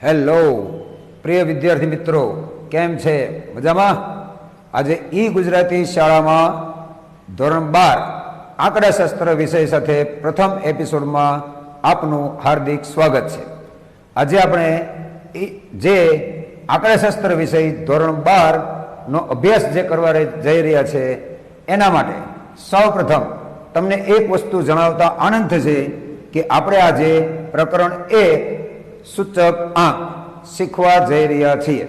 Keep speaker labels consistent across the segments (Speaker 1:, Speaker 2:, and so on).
Speaker 1: Hello પ્રિય વિદ્યાર્થી મિત્રો, કેમ છે? મજામાં? આજે ઈ ગુજરાતી શાળામાં ધોરણ 12 આંકડાશાસ્ત્ર વિષય સાથે પ્રથમ એપિસોડમાં આપનું હાર્દિક સ્વાગત છે. આજે આપણે જે આંકડાશાસ્ત્ર વિષય ધોરણ 12 નો અભ્યાસ જે કરવા જઈ રહ્યા છે એના માટે સૌપ્રથમ તમને એક વસ્તુ જણાવતા આનંદ થશે કે આપણે આજે પ્રકરણ 1 સૂચક આંક શીખવા જઈ રહ્યા છીએ,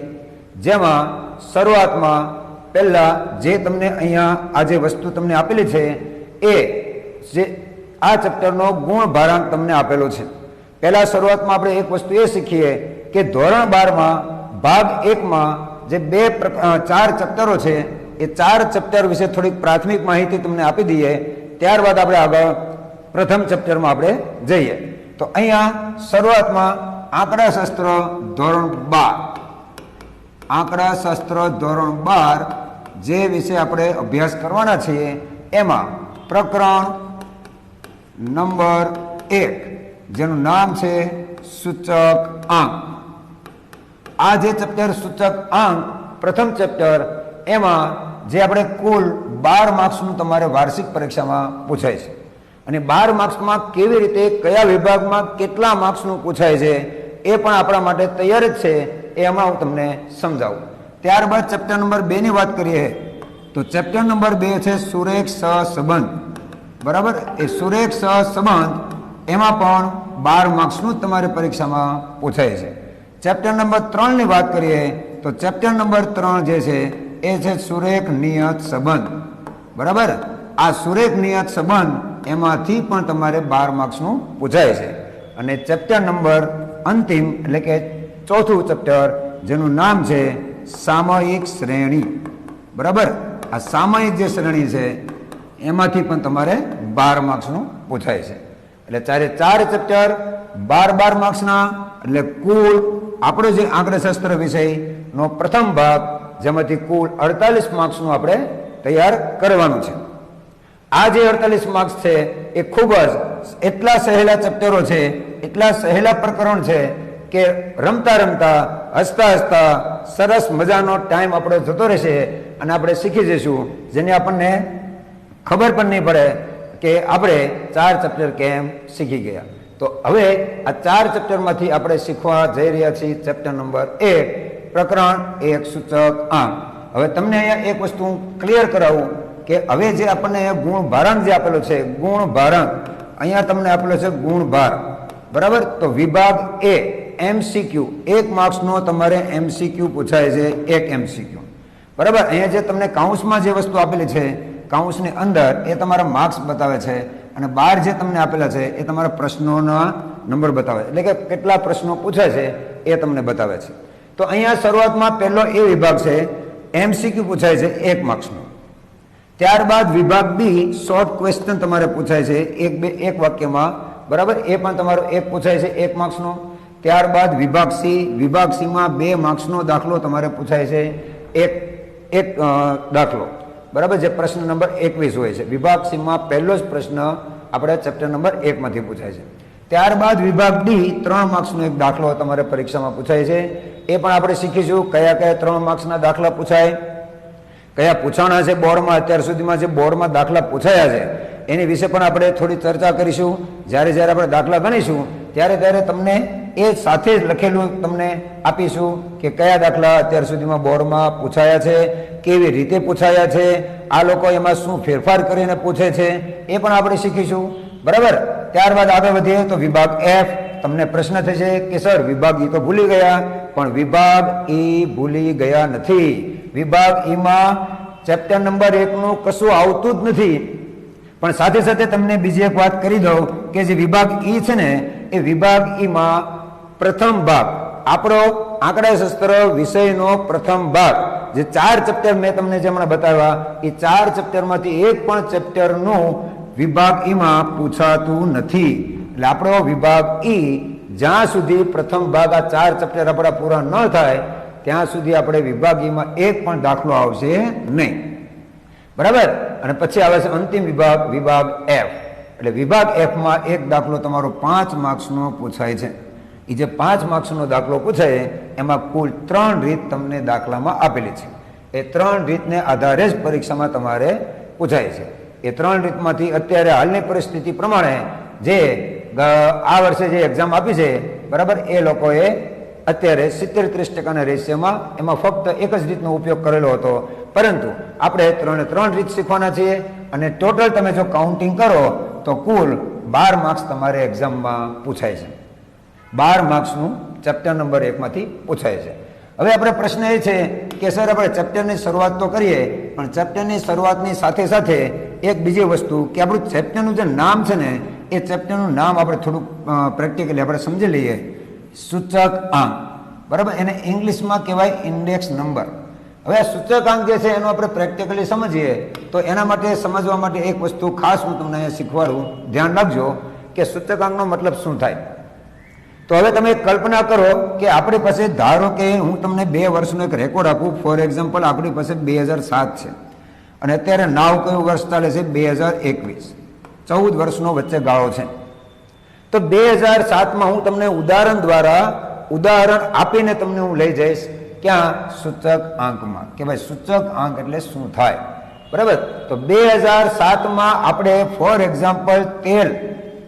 Speaker 1: જેમાં શરૂઆતમાં પહેલા જે તમને અહીંયા આ જે વસ્તુ તમને આપેલી છે એ જે આ ચેપ્ટરનો ગુણ ભારાંક તમને આપેલો છે. પહેલા શરૂઆતમાં આપણે એક વસ્તુ એ શીખીએ કે ધોરણ 12માં ભાગ 1માં જે ચાર ચેપ્ટરો છે એ ચાર ચેપ્ટર વિશે થોડીક પ્રાથમિક માહિતી તમને આપી દઈએ, ત્યારબાદ આપણે આગળ પ્રથમ ચેપ્ટરમાં આપણે જઈએ. તો અહીંયા શરૂઆતમાં આંકડાશાસ્ત્ર ધોરણ 12 આંકડાશાસ્ત્ર ધોરણ 12 જે વિશે આપણે અભ્યાસ કરવાના છીએ એમાં પ્રકરણ નંબર 1 જેનું નામ છે સૂચક આંક. આ જે ચેપ્ટર સૂચક આંક પ્રથમ ચેપ્ટર, એમાં જે આપણે કુલ 12 માર્ક્સનું તમારે વાર્ષિક પરીક્ષામાં પૂછાય છે અને 12 માર્ક્સમાં કેવી રીતે કયા વિભાગમાં કેટલા માર્ક્સનું પૂછાય છે એ પણ આપણા માટે તૈયાર જ છે. એ હમણાં હું તમને સમજાવું. ત્યારબાદ ચેપ્ટર નંબર 2 ની વાત કરીએ તો ચેપ્ટર નંબર 2 છે સુરેખ સહસંબંધ. બરાબર, એ સુરેખ સહસંબંધ એમાં પણ 12 માર્ક્સનું તમારે પરીક્ષામાં પૂછાય છે. ચેપ્ટર નંબર 3 ની વાત કરીએ તો ચેપ્ટર નંબર 3 જે છે એ છે સુરેખ નિયત સંબંધ. બરાબર, આ સુરેખ નિયત સંબંધ એમાંથી પણ તમારે 12 માર્ક્સનું પૂછાય છે. અને ચેપ્ટર નંબર અંતિમ એટલે કે ચોથું ચેપ્ટર જેનું નામ છે સામયિક શ્રેણી. બરાબર, આ સામયિક જે શ્રેણી છે એમાંથી પણ તમારે 12 માર્ક્સનું પૂછાય છે. એટલે ચાર ચેપ્ટર 12 માર્ક્સના, એટલે કુલ આપણો જે આંકડાશાસ્ત્ર વિષયનો પ્રથમ ભાગ જેમાંથી કુલ 48 માર્ક્સનું આપણે તૈયાર કરવાનું છે. આ જે 48 માર્ક્સ છે એ ખૂબ જ એટલા સહેલા ચેપ્ટરો છે, એટલા સહેલા પ્રકરણ છે કે રમતા રમતા હસતા હસતા સરસ મજાનો ટાઈમ આપણો જતો રહેશે અને આપણે શીખી જઈશું, જેને આપણને ખબર પણ નહીં પડે કે આપણે 4 ચેપ્ટર કેમ શીખી ગયા. તો હવે આ 4 ચેપ્ટરમાંથી આપણે શીખવા જઈ રહ્યા છીએ ચેપ્ટર નંબર 1 પ્રકરણ 1 સૂચક આંક. હવે તમને અહીંયા એક વસ્તુ ક્લિયર કરાવું કે હવે જે આપણને ગુણ ભારાંક જે આપેલો છે, ગુણ ભારાંક અહીંયા તમને આપેલો છે ગુણ ભાર. બરાબર, તો વિભાગ એ એમસીક્યુ 1 માર્ક્સનો તમારે એમસીક્યુ પૂછાય છે, એક એમસીક્યુ. બરાબર, અહીંયા જે તમને કાઉન્સમાં જે વસ્તુ આપેલી છે કાઉન્સની અંદર એ તમારા માર્ક્સ બતાવે છે અને બહાર જે તમને આપેલા છે એ તમારા પ્રશ્નોના નંબર બતાવે, એટલે કે કેટલા પ્રશ્નો પૂછાય છે એ તમને બતાવે છે. તો અહીંયા શરૂઆતમાં પહેલો એ વિભાગ છે એમસીક્યુ પૂછાય છે 1 માર્ક્સનો. ત્યારબાદ વિભાગ બી શોર્ટ ક્વેશ્ચન તમારે પૂછાય છે એક વાક્યમાં. બરાબર, એ પણ તમારો એક પૂછાય છે 1 માર્ક્સનો. ત્યારબાદ વિભાગ સીમાં 2 માર્ક્સનો દાખલો તમારે પૂછાય છે, એક દાખલો. બરાબર, જે પ્રશ્ન નંબર 21 હોય છે. વિભાગ સીમાં પહેલો જ પ્રશ્ન આપણે ચેપ્ટર નંબર 1 માંથી પૂછાય છે. ત્યારબાદ વિભાગ ડી 3 માર્ક્સનો એક દાખલો તમારે પરીક્ષામાં પૂછાય છે. એ પણ આપણે શીખીશું કયા કયા 3 માર્ક્સના દાખલા પૂછાય, કયા પૂછાણા છે બોર્ડમાં, અત્યાર સુધીમાં જે બોર્ડમાં દાખલા પૂછાયા છે એની વિશે પણ આપણે થોડી ચર્ચા કરીશું. જ્યારે આપણે દાખલા ગણીશું ત્યારે તમને એ સાથે જ લખેલું તમને આપીશું કે કયા દાખલા અત્યાર સુધીમાં બોર્ડમાં પૂછાયા છે, કેવી રીતે પૂછાયા છે, આ લોકો એમાં શું ફેરફાર કરીને પૂછે છે એ પણ આપણે શીખીશું. બરાબર, ત્યારબાદ આગળ વધીએ તો વિભાગ એફ. તમને પ્રશ્ન થશે કે સર વિભાગ ઈ તો ભૂલી ગયા, પણ વિભાગ ઈ ભૂલી ગયા નથી. વિભાગ ઈમાં ચેપ્ટર નંબર 1 નું કશું આવતું જ નથી. પણ સાથે સાથે તમને બીજી એક વાત કરી દઉં કે જે વિભાગ ઈ છે ને એ વિભાગ ઈમાં પ્રથમ ભાગ આપણો આંકડાશાસ્ત્ર વિષયનો પ્રથમ ભાગ જે 4 ચેપ્ટર મેં તમને જે હમણાં બતાવ્યા એ 4 ચેપ્ટરમાંથી એક પણ ચેપ્ટરનું વિભાગ ઈમાં પૂછાતું નથી. એટલે આપણો વિભાગ ઈ જ્યાં સુધી પ્રથમ ભાગ આ 4 ચેપ્ટર આપણા પૂરા ન થાય ત્યાં સુધી આપણે વિભાગ ઈમાં એક પણ દાખલો આવશે નહીં. બરાબર, અને પછી આવે છે અંતિમ વિભાગ, વિભાગ એફ. એટલે વિભાગ એફમાં એક દાખલો તમારો 5 માર્ક્સનો પૂછાય છે. એ જે 5 માર્ક્સનો દાખલો પૂછાય એમાં કુલ 3 રીત તમને દાખલામાં આપેલી છે. એ 3 રીતને આધારે જ પરીક્ષામાં તમારે પૂછાય છે. એ 3 રીતમાંથી અત્યારે હાલની પરિસ્થિતિ પ્રમાણે જે આ વર્ષે જે એક્ઝામ આપી છે બરાબર, એ લોકોએ અત્યારે 70-30% રેશિયોમાં એમાં ફક્ત એક જ રીતનો ઉપયોગ કરેલો હતો, પરંતુ આપણે 3 રીત શીખવાના છીએ અને ટોટલ તમે જો કાઉન્ટિંગ કરો તો કુલ 12 માર્ક્સ તમારે એક્ઝામમાં પૂછાય છે. 12 માર્ક્સનું ચેપ્ટર નંબર 1 માંથી પૂછાય છે. હવે આપણે પ્રશ્ન એ છે કે સર આપણે ચેપ્ટરની શરૂઆત તો કરીએ, પણ ચેપ્ટરની શરૂઆતની સાથે સાથે એક બીજી વસ્તુ કે આપણું ચેપ્ટરનું જે નામ છે ને એ ચેપ્ટરનું નામ આપણે થોડુંક પ્રેક્ટિકલી આપણે સમજી લઈએ. સૂચક આંક, બરાબર, એને ઇંગ્લિશમાં કહેવાય ઇન્ડેક્સ નંબર. હવે આ સૂચક આંક જે છે એનો આપણે પ્રેક્ટિકલી સમજીએ તો એના માટે સમજવા માટે એક વસ્તુ ખાસ હું તમને અહીંયા શીખવાડું, ધ્યાન રાખજો કે સૂચક આંકનો મતલબ શું થાય. તો હવે તમે કલ્પના કરો કે આપણી પાસે, ધારો કે હું તમને 2 વર્ષનો એક રેકોર્ડ આપું. ફોર એક્ઝામ્પલ આપણી પાસે 2007 છે અને અત્યારે નાવ કયું વર્ષ ચાલે છે? 2021. 14 વર્ષનો વચ્ચે ગાળો છે. તો 2007માં હું તમને ઉદાહરણ આપીને તમને હું લઈ જઈશ ક્યાં? સૂચક આંકમાં, કે ભાઈ સૂચક આંક એટલે શું થાય, બરાબર. તો 2007માં આપણે ફોર એક્ઝામ્પલ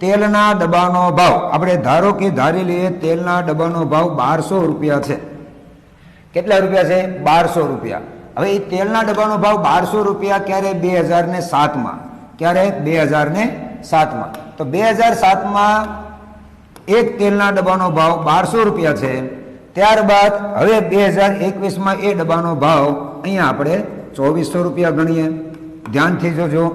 Speaker 1: તેલના ડબ્બાનો ભાવ આપણે ધારો કે ધારી લઈએ તેલના ડબ્બાનો ભાવ 1200 રૂપિયા છે. કેટલા રૂપિયા છે? 1200 રૂપિયા. હવે એ તેલના ડબ્બાનો ભાવ 1200 રૂપિયા ક્યારે? 2007માં. ક્યારે? 2007માં. તો 2007માં એક તેલના ડબ્બાનો ભાવ 1200 રૂપિયા છે. ત્યારબાદ હવે 2021માં એ ડબ્બાનો ભાવ અહીંયા આપણે 2400 રૂપિયા ગણીએ. ધ્યાનથી જોજો.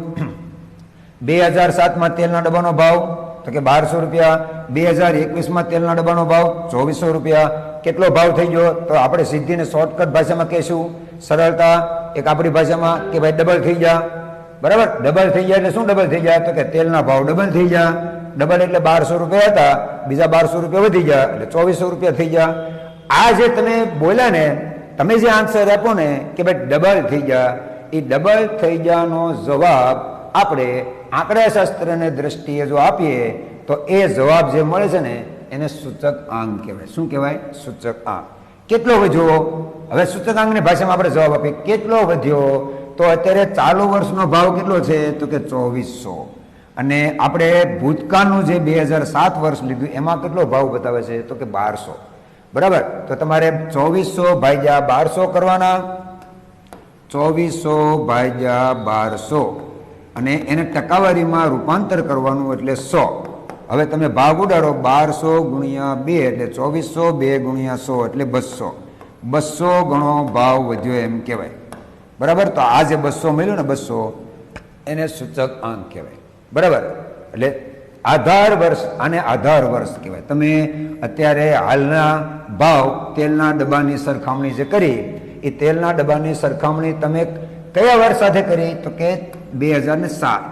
Speaker 1: 2007માં તેલના ડબ્બાનો ભાવ તો કે 1200 રૂપિયા, 2021માં તેલના ડબ્બાનો ભાવ 2400 રૂપિયા. કેટલો ભાવ થઈ ગયો? તો આપણે સીધીને શોર્ટકટ ભાષામાં કહીશું, સરળતા એક આપણી ભાષામાં કે ભાઈ ડબલ થઈ ગયા, બરાબર. ડબલ થઈ ગયા એટલે શું ડબલ થઈ ગયા? તો કે તેલના ભાવ ડબલ થઈ ગયા. ડબલ એટલે 1200 રૂપિયા હતા, બીજા 1200 રૂપિયા વધી ગયા એટલે 2400 રૂપિયા થઈ ગયા. આ જે તમે બોલ્યા ને, તમે જે આન્સર આપો ને કે ભાઈ ડબલ થઈ ગયા, એ ડબલ થઈ ગયાનો જવાબ આપણે આંકડાશાસ્ત્રની દ્રષ્ટિએ જો આપીએ તો એ જવાબ જે મળે છે ને એને સૂચક આંક કહેવાય. શું કહેવાય? સૂચક આંક. કેટલો વધ્યો? હવે સૂચક આંકની ભાષામાં આપણે જવાબ આપીએ કેટલો વધ્યો? તો અત્યારે ચાલુ વર્ષનો ભાવ કેટલો છે? તો કે 2400. અને આપણે ભૂતકાળનું જે 2007 વર્ષ લીધું એમાં કેટલો ભાવ બતાવે છે? તો કે 1200. બરાબર. તો તમારે 2400 ભાગ્યા 1200 કરવાના. 2400 ભાગ્યા 1200 અને એને ટકાવારીમાં રૂપાંતર કરવાનું એટલે 100. હવે તમે ભાગ ઉડાડો. 1200 ગુણ્યા 2 એટલે 2400, 2 ગુણ્યા 100 એટલે 200. 200 ગણો ભાવ વધ્યો એમ કહેવાય, બરાબર. તો આ જે 200 મળ્યું ને, 200, એને સૂચક આંક કહેવાય, બરાબર. એટલે આધાર વર્ષ, આને આધાર વર્ષ કહેવાય. તમે અત્યારે હાલના ભાવ તેલના ડબ્બાની સરખામણી જે કરી, એ તેલના ડબ્બાની સરખામણી તમે કયા વર્ષ સાથે કરી? તો કે 2007.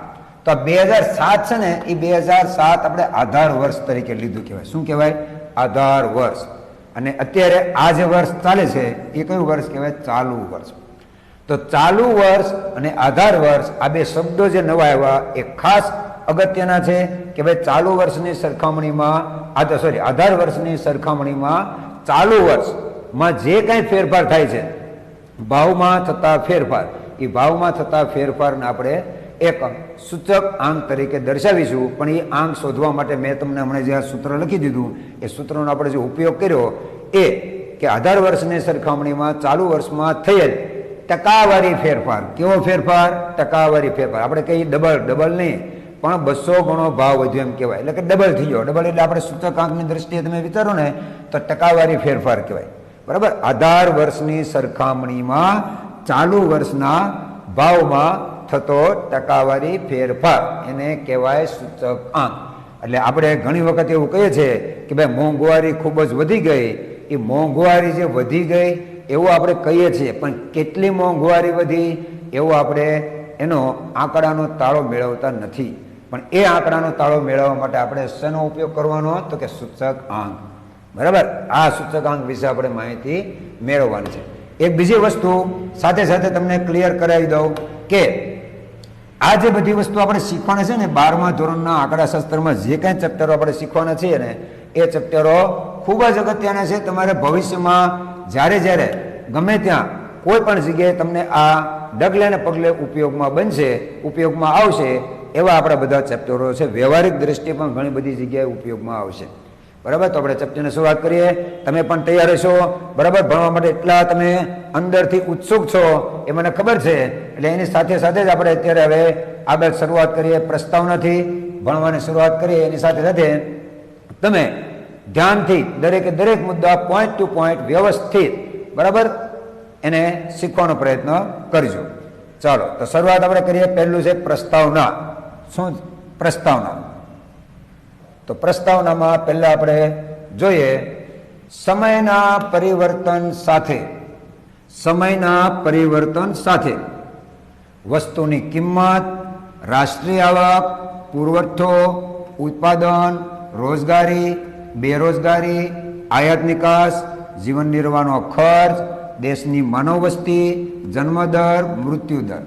Speaker 1: તો 2007 છે ને, એ 2007 આપણે આધાર વર્ષ તરીકે લીધું કહેવાય. શું કહેવાય? આધાર વર્ષ. અને અત્યારે આ જે વર્ષ ચાલે છે એ કયું વર્ષ કહેવાય? ચાલુ વર્ષ. તો ચાલુ વર્ષ અને આધાર વર્ષ આ બે શબ્દો જે નવા આવ્યા એ ખાસ અગત્યના છે કે ભાઈ ચાલુ વર્ષની સરખામણીમાં આધાર વર્ષની સરખામણીમાં ચાલુ વર્ષમાં જે કંઈ ફેરફાર થાય છે, ભાવમાં થતા ફેરફાર, એ ભાવમાં થતા ફેરફારને આપણે એક સૂચક આંક તરીકે દર્શાવીશું. પણ એ આંક શોધવા માટે મેં તમને હમણાં જે આ સૂત્ર લખી દીધું, એ સૂત્રનો આપણે જે ઉપયોગ કર્યો એ કે આધાર વર્ષની સરખામણીમાં ચાલુ વર્ષમાં થયેલ ટકાવારી ફેરફાર. કેવો ફેરફાર? ટકાવારી ફેરફાર. આપણે કહીએ ડબલ નહીં, પણ 200 ગણો ભાવ વધ્યો એમ કહેવાય, એટલે કે ડબલ થઈ ગયો. ડબલ એટલે આપણે સૂચક આંકની દ્રષ્ટિએ તમે વિચારો ને તો ટકાવારી ફેરફાર કહેવાય, બરાબર. આધાર વર્ષની સરખામણીમાં ચાલુ વર્ષના ભાવમાં થતો ટકાવારી ફેરફાર એને કહેવાય સૂચક આંક. એટલે આપણે ઘણી વખત એવું કહીએ છીએ કે ભાઈ મોંઘવારી ખૂબ જ વધી ગઈ. એ મોંઘવારી જે વધી ગઈ એવું આપણે કહીએ છીએ, પણ કેટલી મોંઘવારી વધી એવું આપણે એનો આંકડાનો તાળો મેળવતા નથી. પણ એ આંકડાનો તાળો મેળવવા માટે આપણે શેનો ઉપયોગ કરવાનો? તો કે સૂચક આંક, બરાબર. આ સૂચક આંક વિશે આપણે માહિતી મેળવવાની છે. એક બીજી વસ્તુ સાથે સાથે તમને ક્લિયર કરાવી દઉં કે આ જે બધી વસ્તુ આપણે શીખવાના છે ને 12મા ધોરણના આંકડાશાસ્ત્રમાં જે કાંઈ ચેપ્ટરો આપણે શીખવાના છીએ ને, એ ચેપ્ટરો ખૂબ જ અગત્યના છે. તમારે ભવિષ્યમાં જ્યારે જ્યારે ગમે ત્યાં કોઈ પણ જગ્યાએ તમને આ ડગલે ને પગલે ઉપયોગમાં બનશે, ઉપયોગમાં આવશે એવા આપણા બધા ચેપ્ટરો છે. વ્યવહારિક દ્રષ્ટિએ પણ ઘણી બધી જગ્યાએ ઉપયોગમાં આવશે. બરાબર, તો આપણે ચેપ્ટરની શરૂઆત કરીએ. તમે પણ તૈયાર રહેશો, બરાબર? ભણવા માટે એટલા તમે અંદરથી ઉત્સુક છો એ મને ખબર છે. એટલે એની સાથે સાથે જ આપણે અત્યારે હવે આગળ શરૂઆત કરીએ. પ્રસ્તાવનાથી ભણવાની શરૂઆત કરીએ. એની સાથે સાથે તમે ધ્યાનથી દરેકે દરેક મુદ્દા પોઈન્ટ ટુ પોઈન્ટ વ્યવસ્થિત, બરાબર, એને શીખવાનો પ્રયત્ન કરજો. ચાલો, તો શરૂઆત આપણે કરીએ. પહેલું છે પ્રસ્તાવના. શું પ્રસ્તાવના? તો પ્રસ્તાવનામાં પહેલા આપણે જોઈએ સમયના પરિવર્તન સાથે, સમયના પરિવર્તન સાથે વસ્તુની કિંમત, રાષ્ટ્રીય આવક, પુરવઠો, ઉત્પાદન, રોજગારી, બેરોજગારી, આયાત નિકાસ, જીવન નિર્વાહનો ખર્ચ, દેશની માનવ વસ્તી, જન્મદર, મૃત્યુદર,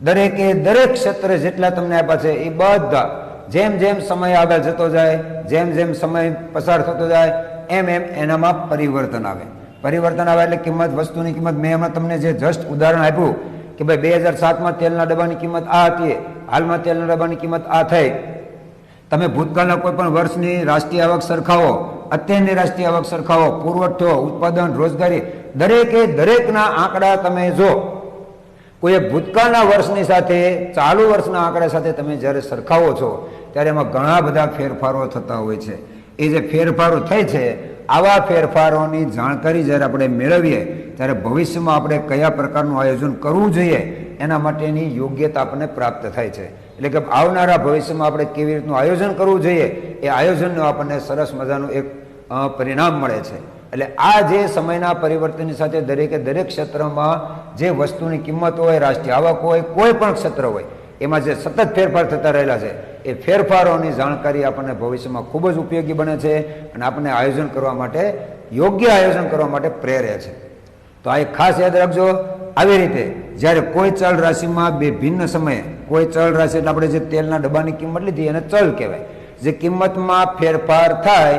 Speaker 1: દરેકે દરેક ક્ષેત્રે જેટલા તમને આપ્યા છે એ બધા જેમ જેમ સમય આગળ જતો જાય, જેમ જેમ સમય પસાર થતો જાય એમ એમ એનામાં પરિવર્તન આવે. પરિવર્તન આવે એટલે કિંમત, વસ્તુની કિંમત. મેં હમણાં તમને જે જસ્ટ ઉદાહરણ આપ્યું કે ભાઈ 2007માં તેલના ડબ્બાની કિંમત આ હતી, હાલમાં તેલના ડબ્બાની કિંમત આ થઈ. તમે ભૂતકાળના કોઈ પણ વર્ષની રાષ્ટ્રીય આવક સરખાવો, અત્યારની રાષ્ટ્રીય આવક સરખાવો, પુરવઠો, ઉત્પાદન, રોજગારી, દરેકે દરેકના આંકડા તમે જો કોઈ ભૂતકાળના વર્ષની સાથે ચાલુ વર્ષના આંકડા સાથે તમે જ્યારે સરખાવો છો ત્યારે એમાં ઘણા બધા ફેરફારો થતા હોય છે. એ જે ફેરફારો થાય છે, આવા ફેરફારોની જાણકારી જ્યારે આપણે મેળવીએ ત્યારે ભવિષ્યમાં આપણે કયા પ્રકારનું આયોજન કરવું જોઈએ એના માટેની યોગ્યતા આપણને પ્રાપ્ત થાય છે. એટલે કે આવનારા ભવિષ્યમાં આપણે કેવી રીતનું આયોજન કરવું જોઈએ એ આયોજનનું આપણને સરસ મજાનું એક પરિણામ મળે છે. એટલે આ જે સમયના પરિવર્તનની સાથે દરેકે દરેક ક્ષેત્રમાં જે વસ્તુની કિંમત હોય, રાષ્ટ્રીય આવક હોય, કોઈ પણ ક્ષેત્ર હોય, એમાં જે સતત ફેરફાર થતા રહેલા છે એ ફેરફારોની જાણકારી આપણને ભવિષ્યમાં ખૂબ જ ઉપયોગી બને છે અને આપણને આયોજન કરવા માટે, યોગ્ય આયોજન કરવા માટે પ્રેરે છે. તો આ એક ખાસ યાદ રાખજો. આવી રીતે જ્યારે કોઈ ચલ રાશિમાં બે ભિન્ન સમયે, કોઈ ચલ રાશિ એટલે આપણે જે તેલના ડબ્બાની કિંમત લીધી એને ચલ કહેવાય. જે કિંમતમાં ફેરફાર થાય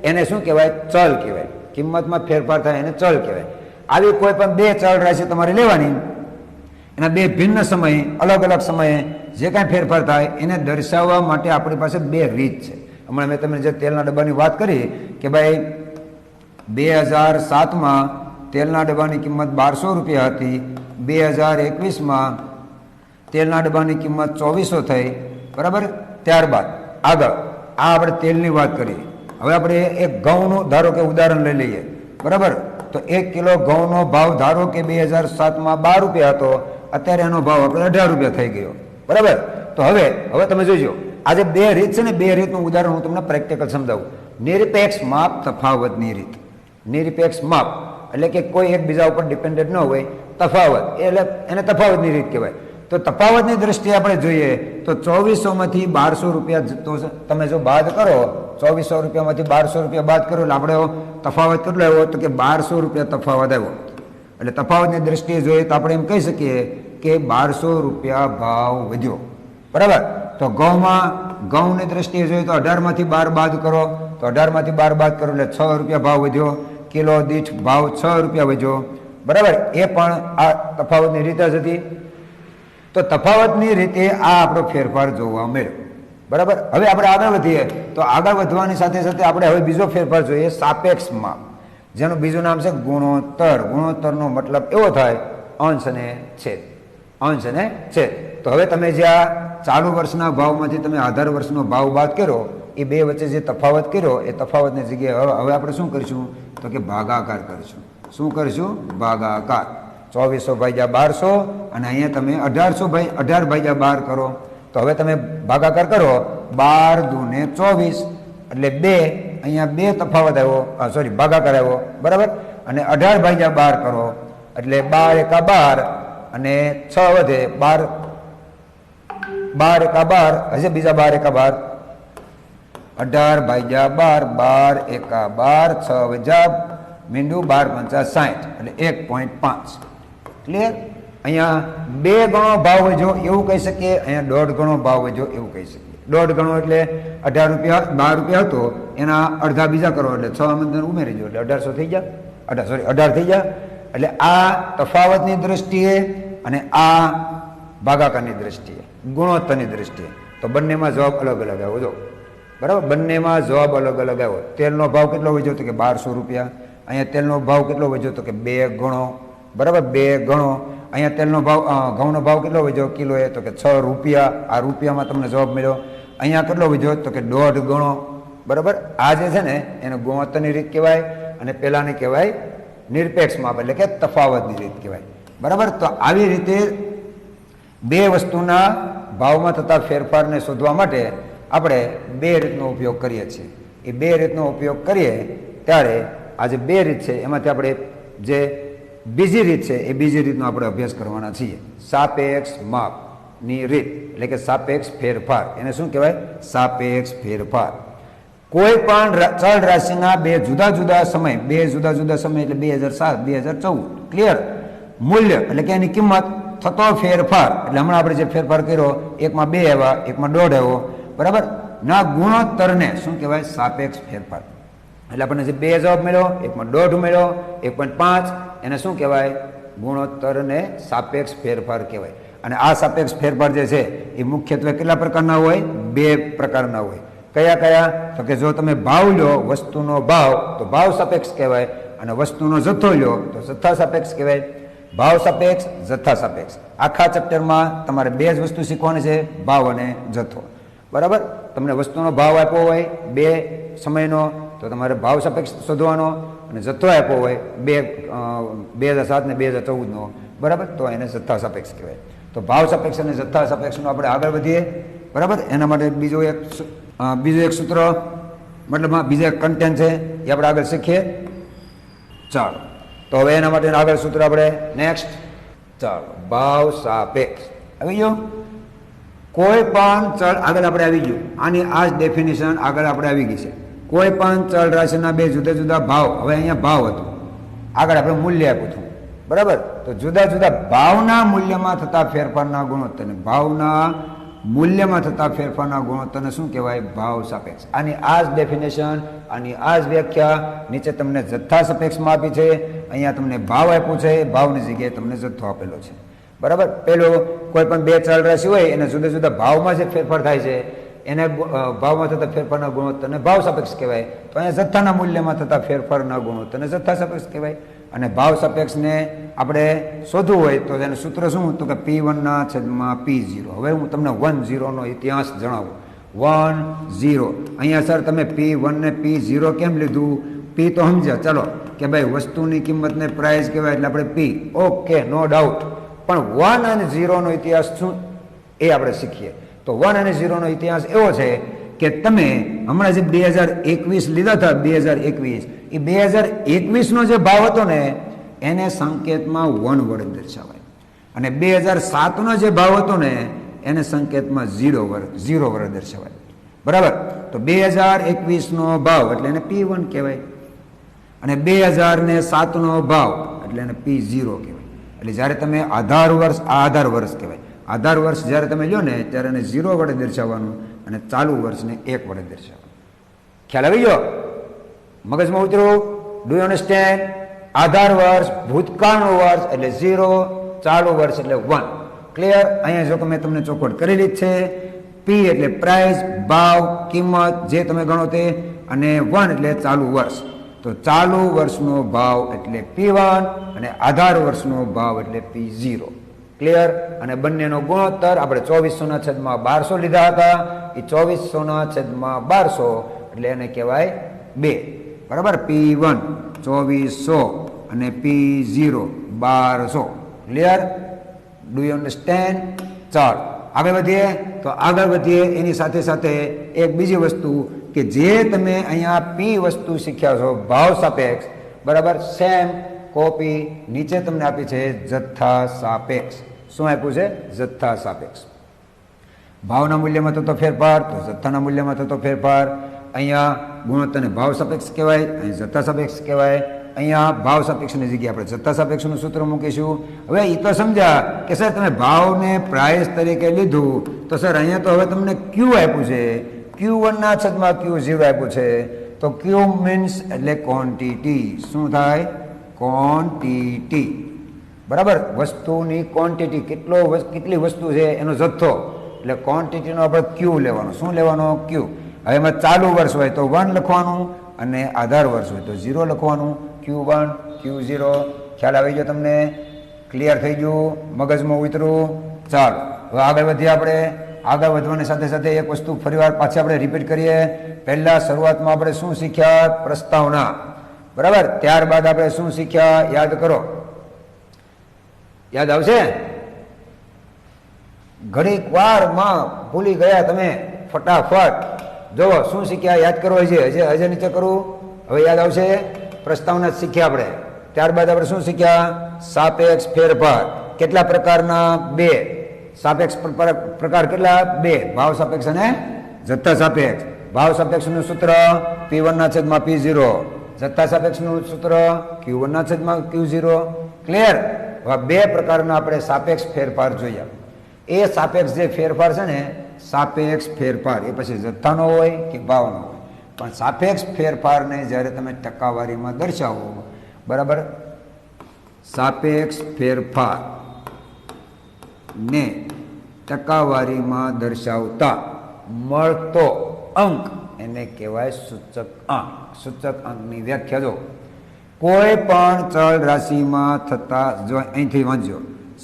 Speaker 1: એને શું કહેવાય? ચલ કહેવાય. કિંમતમાં ફેરફાર થાય એને ચલ કહેવાય. આવી કોઈ પણ બે ચલ રાશિ તમારે લેવાની, એના બે ભિન્ન સમયે, અલગ અલગ સમયે જે કાંઈ ફેરફાર થાય એને દર્શાવવા માટે આપણી પાસે બે રીત છે. હમણાં મેં તમને જે તેલના ડબ્બાની વાત કરી કે ભાઈ 2007માં તેલના ડબ્બાની કિંમત 1200 રૂપિયા હતી, 2021માં તેલના ડબ્બાની કિંમત 2400 થઈ, બરાબર? ત્યારબાદ આગળ આ આપણે તેલની વાત કરી. હવે આપણે એક ઘઉંનું ધારો કે ઉદાહરણ લઈ લઈએ, બરાબર? તો 1 કિલો ઘઉંનો ભાવ ધારો કે 2007માં 12 રૂપિયા હતો, અત્યારે એનો ભાવ આપણે 18 રૂપિયા થઈ ગયો, બરાબર? તો હવે તમે જોઈજો, આ જે બે રીત છે ને, બે રીતનું ઉદાહરણ હું તમને પ્રેક્ટિકલ સમજાવું. નિરપેક્ષ માપ, તફાવતની રીત. નિરપેક્ષ માપ એટલે કે કોઈ એકબીજા ઉપર ડિપેન્ડન્ટ ન હોય, તફાવત એટલે એને તફાવતની રીત કહેવાય. તો તફાવતની દ્રષ્ટિએ આપણે જોઈએ તો 2400માંથી 1200 રૂપિયા તમે જો બાદ કરો, 2400 રૂપિયામાંથી 1200 રૂપિયા બાદ કરો એટલે આપણે તફાવત કેટલો આવ્યો? તો કે 1200 રૂપિયા તફાવત આવ્યો. એટલે તફાવતની દ્રષ્ટિએ જોઈએ તો આપણે એમ કહી શકીએ કે 1200 રૂપિયા ભાવ વધ્યો, બરાબર? તો ઘઉંની દ્રષ્ટિએ જોઈએ તો 18માંથી 12 બાદ કરો, તો 18માંથી 12 બાદ કરો એટલે 6 રૂપિયા ભાવ વધ્યો. કિલો દીઠ ભાવ 6 રૂપિયા વધ્યો, બરાબર? એ પણ આ તફાવતની રીત જ હતી. તો તફાવતની રીતે આ આપણો ફેરફાર જોવા મળ્યો, બરાબર? હવે આપણે આગળ વધીએ તો આગળ વધવાની સાથે સાથે આપણે હવે બીજો ફેરફાર જોઈએ, સાપેક્ષ માપ, જેનું બીજું નામ છે ગુણોત્તર. ગુણોત્તરનો મતલબ એવો થાય અંશ અને છેદ, અંશ અને છેદ. તો હવે તમે જે આ ચાલુ વર્ષના ભાવમાંથી તમે આધાર વર્ષનો ભાવ બાદ કર્યો, એ બે વચ્ચે જે તફાવત કર્યો એ તફાવતની જગ્યાએ હવે આપણે શું કરીશું? તો કે ભાગાકાર કરીશું. શું કરીશું? ભાગાકાર. 2400 ભાગ્યા 1200 અને અહીંયા તમે 18 ભાગ્યા 12 કરો. તો હવે તમે ભાગાકાર કરો, 12 દૂને 24 એટલે 2, અહીંયા 2 તફાવત આવ્યો, સોરી ભાગાકાર આવ્યો, બરાબર? અને 18 ભાગ્યા 12 કરો એટલે 12 એકા 12 અને 6 વધે, 12 એકા 12 હશે, બીજા 12 એકા 12, 18 ભાગ્યા 12, 12 એકા 12, 6 વધ્યા મીંડું 12 પંચા 60 એટલે 1.5. ક્લિયર? અહીંયા 2 ગણો ભાવ વધ્યો એવું કહી શકીએ, અહીંયા 1.5 ગણો ભાવ વધ્યો એવું કહી શકીએ. દોઢ ગણો એટલે 18 રૂપિયા 12 રૂપિયા હતો એના અડધા બીજા કરો એટલે 6 ઉમેરી દો એટલે 1800 થઈ ગયા, 18 થઈ ગયા. એટલે આ તફાવતની દ્રષ્ટિએ અને આ ભાગાકારની દ્રષ્ટિએ, ગુણોત્તરની દ્રષ્ટિએ તો બંનેમાં જવાબ અલગ અલગ આવ્યો. જો બરાબર, બંનેમાં જવાબ અલગ અલગ આવ્યો. તેલનો ભાવ કેટલો વધ્યો તો કે 1200 રૂપિયા. અહીંયા તેલનો ભાવ કેટલો વધ્યો તો કે 2 ગણો. બરાબર, 2 ગણો. અહીંયા તેલનો ભાવ ઘઉંનો ભાવ કેટલો વધ્યો કિલોએ તો કે 6 રૂપિયા. આ રૂપિયામાં તમને જવાબ મળ્યો. અહીંયા કેટલો વધ્યો તો કે 1.5 ગણો. બરાબર, આ જે છે ને એને ગુણોત્તરની રીત કહેવાય અને પેલાને કહેવાય નિરપેક્ષ માપ એટલે કે તફાવતની રીત કહેવાય. બરાબર, તો આવી રીતે બે વસ્તુના ભાવમાં થતા ફેરફારને શોધવા માટે આપણે બે રીતનો ઉપયોગ કરીએ છીએ. એ બે રીતનો ઉપયોગ કરીએ ત્યારે આ જે બે રીત છે એમાંથી આપણે જે બીજી રીત છે એ બીજી રીતનો આપણે અભ્યાસ કરવાના છીએ. સાપેક્ષ માપની રીત એટલે કે સાપેક્ષ ફેરફાર. એને શું કહેવાય? સાપેક્ષ ફેરફાર. કોઈ પણ ચલ રાશિના બે જુદા જુદા સમય એટલે 2007 2014 ક્લિયર મૂલ્ય એટલે કે એની કિંમત થતો ફેરફાર એટલે હમણાં આપણે જે ફેરફાર કર્યો એકમાં 2 આવ્યા એકમાં 1.5 આવ્યો. બરાબર, ના ગુણોત્તરને શું કહેવાય? સાપેક્ષ ફેરફાર. એટલે આપણને જે 2 જવાબ મળ્યો એકમાં 1.5 મળ્યો 1.5 એને શું કહેવાય? ગુણોત્તરને સાપેક્ષ ફેરફાર કહેવાય. અને આ સાપેક્ષ ફેરફાર જે છે એ મુખ્યત્વે કેટલા પ્રકારના હોય? 2 પ્રકારના હોય. કયા કયા? તો કે જો તમે ભાવ લો, વસ્તુનો ભાવ તો ભાવ સાપેક્ષ કહેવાય, અને વસ્તુનો જથ્થો લો તો જથ્થા સાપેક્ષ કહેવાય. ભાવ સાપેક્ષ, જથ્થા સાપેક્ષ. આખા ચેપ્ટરમાં તમારે 2 જ વસ્તુ શીખવાની છે, ભાવ અને જથ્થો. બરાબર, તમને વસ્તુનો ભાવ આપ્યો હોય 2 સમયનો તો તમારે ભાવ સાપેક્ષ શોધવાનો, અને જથ્થો આપ્યો હોય 2007 ને 2014 નો. બરાબર, તો એને જથ્થા સાપેક્ષ કહેવાય. તો ભાવ સાપેક્ષ અને જથ્થા સાપેક્ષનો આપણે આગળ વધીએ. બરાબર, એના માટે બીજું એક સૂત્ર મતલબ બીજા એક કન્ટેન્ટ છે એ આપણે આગળ શીખીએ. ચાલો, તો હવે એના માટે આગળ સૂત્ર આપણે નેક્સ્ટ. ચાલો, ભાવ સાપેક્ષ આવી ગયો. કોઈ પણ ચલ આગળ આપણે આવી ગયું. આની આ જ ડેફિનેશન આગળ આપણે આવી ગઈ છે. કોઈ પણ ચલ રાશિના બે જુદા જુદા ભાવ. હવે અહીંયા ભાવ હતો, આગળ આપણે મૂલ્ય આપ્યું હતું. બરાબર, તો જુદા જુદા ભાવના મૂલ્યમાં થતા ફેરફારના ગુણોત્તરને મૂલ્યમાં થતા ફેરફારના ગુણોત્તરને શું કહેવાય? ભાવ સાપેક્ષ. આની આ જ ડેફિનેશન, આની આ જ વ્યાખ્યા નીચે તમને જથ્થા સાપેક્ષમાં આપી છે. અહીંયા તમને ભાવ આપ્યું છે, ભાવની જગ્યાએ તમને જથ્થો આપેલો છે. બરાબર, પેલો કોઈ પણ બે ચલ રાશિ હોય એને જુદા જુદા ભાવમાં જે ફેરફાર થાય છે એને ભાવમાં થતા ફેરફારના ગુણોત્તરને ભાવ સાપેક્ષ કહેવાય. તો અહીંયા જથ્થાના મૂલ્યમાં થતા ફેરફારના ગુણોત્તરને જથ્થા સાપેક્ષ કહેવાય. અને ભાવ સાપેક્ષને આપણે શોધવું હોય તો એનું સૂત્ર શું? તો કે P1/P0. હવે હું તમને 1-0 નો ઇતિહાસ જણાવું. 1-0 અહીંયા સર તમે P1 ને P0 કેમ લીધું? P તો સમજ્યા, ચલો કે ભાઈ વસ્તુની કિંમતને પ્રાઇસ કહેવાય એટલે આપણે P, ઓકે, નો ડાઉટ. પણ 1 અને 0 નો ઇતિહાસ શું એ આપણે શીખીએ. તો 1 અને 0 નો ઇતિહાસ એવો છે કે તમે હમણાં જે 2021 લીધા હતા, 2021 એ 2021 નો જે ભાવ હતો ને એને સંકેતમાં 1 વડે દર્શાવાય, અને 2007 નો જે ભાવ હતો ને એને સંકેતમાં 0 વડે દર્શાવાય. બરાબર, તો 2021 નો ભાવ એટલે એને P1 કહેવાય, અને 2007 નો ભાવ એટલે એને P0 કહેવાય. એટલે જ્યારે તમે આધાર વર્ષ કહેવાય. આધાર વર્ષ જ્યારે તમે લ્યો ને ત્યારે એને 0 વડે દર્શાવવાનું, અને ચાલુ વર્ષને 1 વડે દર્શાવવાનું. ખ્યાલ આવી ગયો? મગજમાં ઉતરો? Do you understand? આધાર વર્ષ, ભૂતકાળનું વર્ષ એટલે 0, ચાલુ વર્ષ એટલે 1. ક્લિયર? અહીંયા જો કે મેં તમને ચોખવટ કરેલી જ છે. P એટલે પ્રાઇસ, ભાવ, કિંમત જે તમે ગણો તે, અને 1 એટલે ચાલુ વર્ષ. તો ચાલુ વર્ષનો ભાવ એટલે P1 અને આધાર વર્ષનો ભાવ એટલે P0. ક્લિયર? અને બંનેનો ગુણોત્તર આપણે 2400/1200 લીધા હતા. એ 2400/1200 એટલે એને કહેવાય 2. બરાબર, P1 2400 અને P0 1200. Clear? Do you understand? ચાલો આગળ વધીએ. તો આગળ વધીએ એની સાથે સાથે એક બીજી વસ્તુ કે જે તમે અહીંયા P વસ્તુ શીખ્યા છો, ભાવ સાપેક્ષ. બરાબર, સેમ કોપી નીચે તમને આપી છે જથ્થા સાપેક્ષ. શું આપ્યું છે? જથ્થા સાપેક્ષ. ભાવના મૂલ્યમાં થતો ફેરફાર તો જથ્થાના મૂલ્યમાં થતો ફેરફાર. અહીંયા ગુણોત્તરને ભાવ સાપેક્ષ કહેવાય, અહીં જથ્થા સાપેક્ષ કહેવાય. અહીંયા ભાવ સાપેક્ષની જગ્યાએ આપણે જથ્થા સાપેક્ષનું સૂત્ર મૂકીશું. હવે એ તો સમજ્યા કે સર તમે ભાવને પ્રાઇસ તરીકે લીધું તો સર અહીંયા તો હવે તમને ક્યુ આપ્યું છે, Q1/Q0 આપ્યું છે. તો ક્યુ મીન્સ એટલે ક્વોન્ટિટી. શું થાય? ક્વોન્ટિટી. બરાબર, વસ્તુની ક્વોન્ટિટી, કેટલી વસ્તુ છે એનો જથ્થો, એટલે ક્વોન્ટિટીનો આપણે ક્યુ લેવાનો. શું લેવાનો? ક્યુ. હવે એમાં ચાલુ વર્ષ હોય તો 1 લખવાનું અને આધાર વર્ષ હોય તો 0 લખવાનું. Q1 Q0 ખ્યાલ આવી ગયો તમને? ક્લિયર થઈ ગયું? મગજમાં ઉતરું? ચાલો હવે આગળ વધીએ. આપણે આગળ વધવાની સાથે સાથે એક વસ્તુ ફરીવાર પાછી આપણે રિપીટ કરીએ. પહેલા શરૂઆતમાં આપણે શું શીખ્યા? પ્રસ્તાવના. બરાબર, ત્યારબાદ આપણે શું શીખ્યા? યાદ કરો. યાદ આવશે? ઘડીક વારમાં ભૂલી ગયા તમે, ફટાફટ જોવો શું શીખ્યા, યાદ કરો. હજે નીચે કરું. હવે યાદ આવશે. પ્રસ્તાવના શીખ્યા આપણે. ત્યારબાદ આપણે શું શીખ્યા? સાપેક્ષ ફેરફાર. કેટલા પ્રકારના? 2. સાપેક્ષ પ્રકાર કેટલા? 2. ભાવ સાપેક્ષ અને જથ્થા સાપેક્ષ. ભાવ સાપેક્ષનું સૂત્ર P1/P0. જથ્થા સાપેક્ષનું સૂત્ર Q1/Q0. ક્લિયર? હવે 2 પ્રકારના આપણે સાપેક્ષ ફેરફાર જોયા. એ સાપેક્ષ જે ફેરફાર છે ને, સાપેક્ષ ફેરફાર એ પછી જથ્થાનો હોય કે ભાવનો હોય, પણ સાપેક્ષ ફેરફારને જ્યારે તમે ટકાવારીમાં દર્શાવો, બરાબર, સાપેક્ષ ફેરફાર ને ટકાવારીમાં દર્શાવતા મળતો અંક એને કહેવાય સૂચક આંક. સૂચક આંકની વ્યાખ્યા જો, કોઈ પણ ચલ રાશિમાં થતા, જો અહીંથી વાંચજો,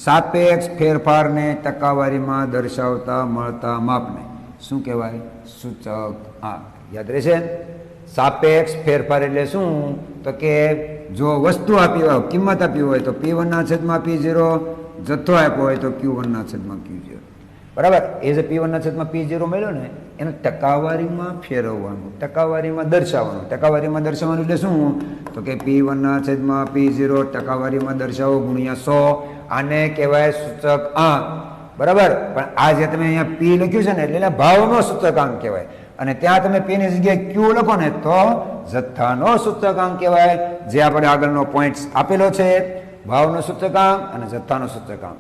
Speaker 1: સાપેક્ષ ફેરફારને ટકાવારીમાં દર્શાવતા મળતા માપને શું કહેવાય? સૂચક આંક. યાદ રહેશે? સાપેક્ષ ફેરફાર એટલે શું? તો કે જો વસ્તુ આપી હોય, કિંમત આપી હોય તો P1/P0, જથ્થો આપ્યો હોય તો Q1/Q0. બરાબર, એ જે P1/P0 મળ્યો ને એને ટકાવારીમાં ફેરવવાનું, ટકાવારીમાં દર્શાવવાનું. ટકાવારીમાં દર્શાવવાનું એટલે શું? તો કે P1/P0 ટકાવારીમાં દર્શાવો ગુણ્યા 100. આને કહેવાય સૂચક આંક. બરાબર, પણ આ જે તમે અહીંયા P લખ્યું છે ને એટલે ભાવનો સૂચક આંક કહેવાય, અને ત્યાં તમે P ની જગ્યાએ Q લખો ને તો જથ્થાનો સૂચકાંક કહેવાય. જે આપણે આગળનો પોઈન્ટ આપેલો છે, ભાવનો સૂચકાંક અને જથ્થાનો સૂચકાંક.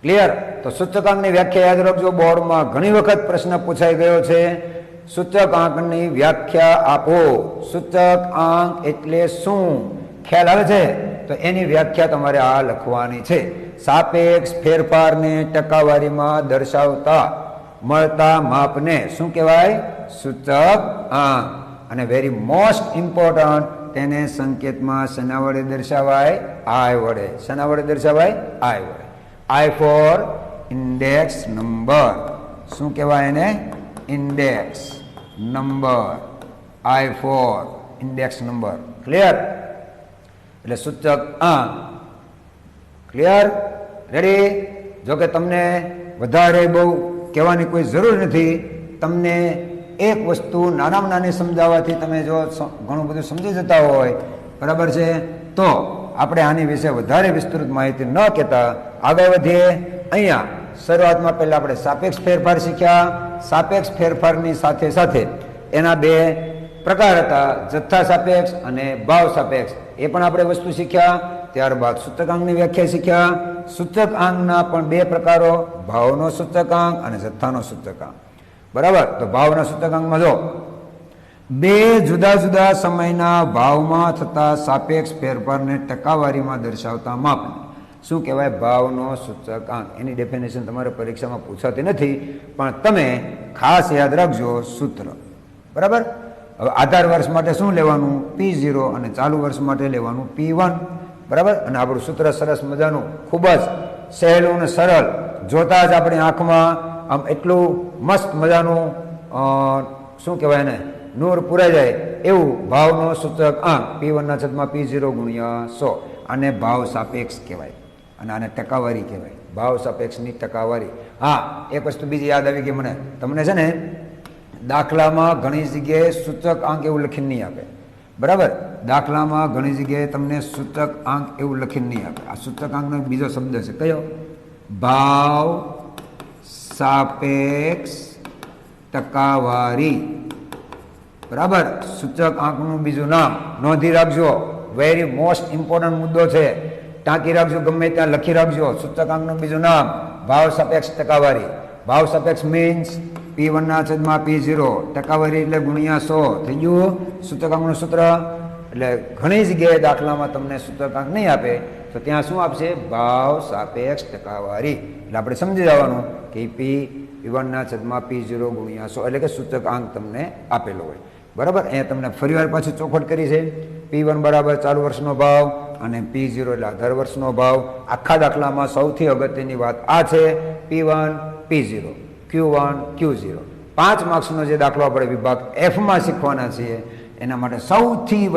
Speaker 1: ક્લિયર? તો સૂચકાંકની વ્યાખ્યા યાદ રાખજો. બોર્ડમાં ઘણી વખત પ્રશ્ન પૂછાઈ ગયો છે. સૂચકાંકની વ્યાખ્યા આપો. સૂચકાંક એટલે શું? ખ્યાલ આવે છે? તો એની વ્યાખ્યા તમારે આ લખવાની છે. સાપેક્ષ ફેરફારને ટકાવારીમાં દર્શાવતા મળતા માપને શું કહેવાય? સૂચક આંક. અને વેરી મોસ્ટ ઇમ્પોર્ટન્ટ, તેને સંકેતમાં શેના વડે દર્શાવાય? I વડે. શેના વડે દર્શાવાય? I વડે. I four index number. શું કહેવાય એને? Index number. I four index number. Clear? એટલે સૂચક આંક. ક્લિયર? રેડી? જો કે તમને વધારે બહુ કહેવાની કોઈ જરૂર નથી. તમને એક વસ્તુ નાનામાં નાની સમજાવવાથી તમે જો ઘણું બધું સમજી જતા હોય, બરાબર છે, તો આપણે આની વિશે વધારે વિસ્તૃત માહિતી ન કહેતા આગળ વધીએ. અહીંયા શરૂઆતમાં પહેલાં આપણે સાપેક્ષ ફેરફાર શીખ્યા. સાપેક્ષ ફેરફારની સાથે સાથે એના 2 પ્રકાર હતા, જથ્થા સાપેક્ષ અને ભાવ સાપેક્ષ. એ પણ આપણે વસ્તુ શીખ્યા. ત્યારબાદ સૂચકાંકની વ્યાખ્યા શીખ્યા. સૂચકાંકના પણ 2 પ્રકારો, ભાવનો સૂચકાંક અને જથ્થાનો સૂચકાંક. બરાબર, તો ભાવના સૂચકાંકમાં જો 2 જુદા જુદા સમયના ભાવમાં થતા સાપેક્ષ ફેરફારને ટકાવારીમાં દર્શાવતા માપને શું કહેવાય? ભાવનો સૂચકાંક. એની ડેફિનેશન તમારે પરીક્ષામાં પૂછાતી નથી, પણ તમે ખાસ યાદ રાખજો સૂત્ર. બરાબર, હવે આધાર વર્ષ માટે શું લેવાનું? P0 અને ચાલુ વર્ષ માટે લેવાનું P1. બરાબર, અને આપણું સૂત્ર સરસ મજાનું, ખૂબ જ સહેલું અને સરળ, જોતા જ આપણી આંખમાં આમ એટલું મસ્ત મજાનું શું કહેવાય ને, નૂર પૂરાઈ જાય એવું ભાવનો સૂચક આંક P1/P0 ગુણ્યા 100. આને ભાવ સાપેક્ષ કહેવાય અને આને ટકાવારી કહેવાય. ભાવ સાપેક્ષની ટકાવારી. હા, એક વસ્તુ બીજી યાદ આવી ગઈ મને. તમને છે ને દાખલામાં ઘણી જગ્યાએ સૂચક આંક એવું લખીને નહીં આપે. બરાબર, દાખલામાં ઘણી જગ્યાએ તમને સૂચક આંક એવું લખીને નહીં આપે. આ સૂચક આંકનો બીજો શબ્દ છે, કયો? ભાવ સાપેક્ષ ટકાવારી. બરાબર, સૂચક આંકનું બીજું નામ નોંધી રાખજો. વેરી મોસ્ટ ઇમ્પોર્ટન્ટ મુદ્દો છે, ટાંકી રાખજો, ગમે ત્યાં લખી રાખજો. સૂચકાંકનું બીજું નામ ભાવ સાપેક્ષ ટકાવારી. ભાવ સાપેક્ષ મીન્સ P1 ના છેદમાં P0, ટકાવારી એટલે ગુણ્યા 100. થઈ ગયું સૂચકાંકનું સૂત્ર. એટલે ઘણી જગ્યાએ દાખલામાં તમને સૂચકાંક નહીં આપે તો ત્યાં શું આપશે? ભાવ સાપેક્ષ ટકાવારી. એટલે આપણે સમજી જવાનું કે P1 ના છેદમાં P0 ગુણ્યા 100 એટલે કે સૂચકાંક તમને આપેલો હોય. બરાબર, અહીંયા તમને ફરીવાર પાછું ચોખવટ કરી છે. P1 બરાબર ચાલુ વર્ષનો ભાવ અને P0 એટલે દર વર્ષનો ભાવ. આખા દાખલામાં સૌથી અગત્યની વાત આ છે, P1 P0 Q1 Q0. 5 માર્ક્સનો જે દાખલો આપણે વિભાગ Fમાં શીખવાના છીએ એના માટે સૌથી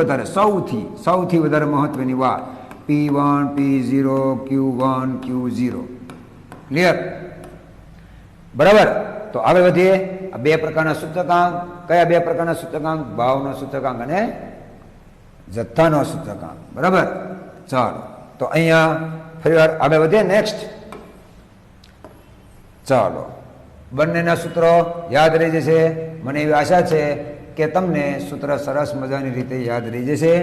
Speaker 1: વધારે મહત્વની વાત P1 P0 Q1 Q0. Clear? બરાબર, તો આગળ વધીએ. આ બે પ્રકારના સૂચકાંક. કયા બે પ્રકારના સૂચકાંક? ભાવનો સૂચકાંક અને જથ્થાનો સૂચકાંક. બરાબર, ચાલો તો અહીંયા ફરીવાર આગળ વધીએ. નેક્સ્ટ, ચાલો બંનેના સૂત્રો યાદ રહી જશે. મને એવી આશા છે કે તમને સૂત્ર સરસ મજાની રીતે યાદ રહી જશે.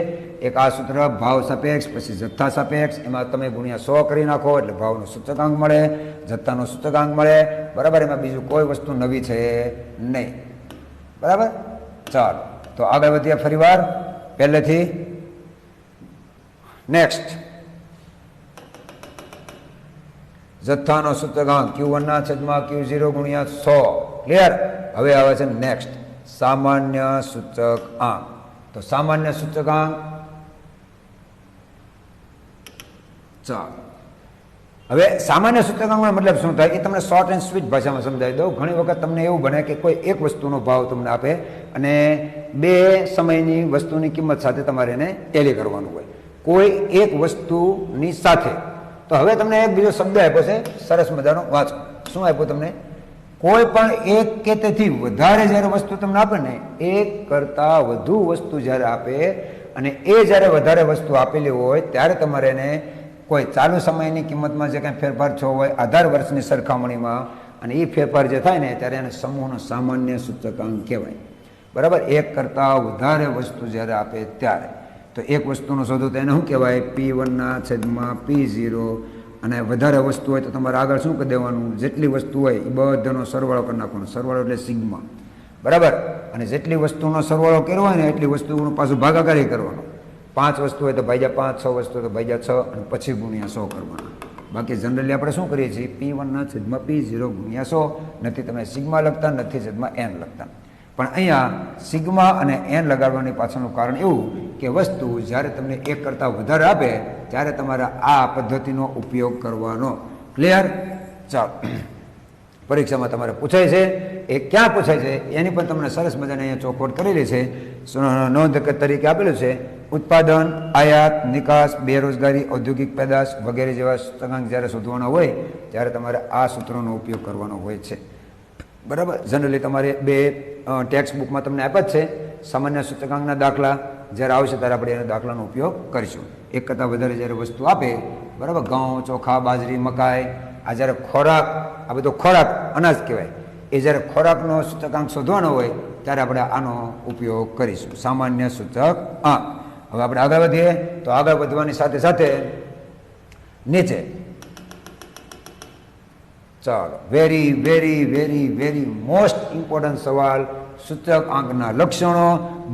Speaker 1: એક આ સૂત્ર ભાવ સાપેક્ષ, પછી જથ્થા સાપેક્ષ, એમાં તમે ગુણ્યા 100 કરી નાખો એટલે ભાવનો સૂચકાંક મળે, જથ્થાનો સૂચકાંક મળે. બરાબર, એમાં બીજું કોઈ વસ્તુ નવી છે નહીં. બરાબર, ચાલો તો આગળ વધીએ ફરીવાર પહેલેથી. નેક્સ્ટ, જથ્થાનો સૂચકાંક Q1 ના છેદમાં Q0 ગુણ્યા 100. ક્લિયર? હવે આવે છે નેક્સ્ટ, સામાન્ય સૂચકાંક. તો સામાન્ય સૂચકાંક, ચાલો હવે સામાન્ય સૂચકાંકનો મતલબ શું થાય એ તમને શોર્ટ એન્ડ સ્વીટ ભાષામાં સમજાવી દઉં. ઘણી વખત તમને એવું બને કે કોઈ એક વસ્તુનો ભાવ તમને આપે અને બે સમયની વસ્તુની કિંમત સાથે તમારે એને ટેલી કરવાનું હોય, કોઈ એક વસ્તુની સાથે. તો હવે તમને એક બીજો શબ્દ આપ્યો છે સરસ મજાનો, વાંચો. શું આપ્યું તમને? કોઈ પણ એક કે તેથી વધારે જ્યારે વસ્તુ તમને આપે ને, એક કરતાં વધુ વસ્તુ જ્યારે આપે અને એ જ્યારે વધારે વસ્તુ આપેલી હોય ત્યારે તમારે એને કોઈ ચાલુ સમયની કિંમતમાં જે કાંઈ ફેરફાર થયો હોય આધાર વર્ષની સરખામણીમાં, અને એ ફેરફાર જે થાય ને ત્યારે એને સમૂહનો સામાન્ય સૂચકાંક કહેવાય. બરાબર, એક કરતાં વધારે વસ્તુ જ્યારે આપે ત્યારે. તો એક વસ્તુનો શોધો તો એને શું કહેવાય? P1 ના છેદમાં P0. અને વધારે વસ્તુ હોય તો તમારે આગળ શું કરી દેવાનું? જેટલી વસ્તુ હોય એ બધાનો સરવાળો કરી નાખવાનો. સરવાળો એટલે સિગ્મા. બરાબર, અને જેટલી વસ્તુનો સરવાળો કર્યો હોય ને એટલી વસ્તુનો પાછું ભાગાકારી કરવાનો. 5 વસ્તુ હોય તો ભાગ્યા 5, 6 વસ્તુ હોય તો ભાગ્યા 6 અને પછી ગુણ્યા 100 કરવાના. બાકી જનરલી આપણે શું કરીએ છીએ? P1 ના છેદમાં P0 ગુણ્યા 100. નથી તમે સિગ્મા લખતા, નથી છેદમાં n લખતા. પણ અહીંયા સિગ્મા અને n લગાડવાની પાછળનું કારણ એવું કે વસ્તુ જ્યારે તમને એક કરતાં વધારે આપે ત્યારે તમારે આ પદ્ધતિનો ઉપયોગ કરવાનો. ક્લિયર? ચાલો, પરીક્ષામાં તમારે પૂછાય છે. એ ક્યાં પૂછાય છે એની પણ તમને સરસ મજાને અહીંયા ચોખવટ કરેલી છે. નોંધ તરીકે આપેલું છે, ઉત્પાદન, આયાત, નિકાસ, બેરોજગારી, ઔદ્યોગિક પેદાશ વગેરે જેવા સૂચકાંક જ્યારે શોધવાના હોય ત્યારે તમારે આ સૂત્રોનો ઉપયોગ કરવાનો હોય છે. બરાબર, જનરલી તમારે બે ટેક્સ્ટ બુકમાં તમને આપ્યા જ છે. સામાન્ય સૂચકાંકના દાખલા જ્યારે આવશે ત્યારે આપણે એના દાખલાનો ઉપયોગ કરીશું. એક કરતાં વધારે જ્યારે વસ્તુ આપે, બરાબર, ઘઉં, ચોખા, બાજરી, મકાઈ, આ જ્યારે ખોરાક, આ બધો ખોરાક અનાજ કહેવાય, એ જ્યારે ખોરાકનો સૂચકાંક શોધવાનો હોય ત્યારે આપણે આનો ઉપયોગ કરીશું, સામાન્ય સૂચકાંક. હવે આપણે આગળ વધીએ. તો આગળ વધવાની સાથે સાથે નીચે, ચાલો, વેરી મોસ્ટ ઇમ્પોર્ટન્ટ સવાલ, સૂચકાંકના લક્ષણો.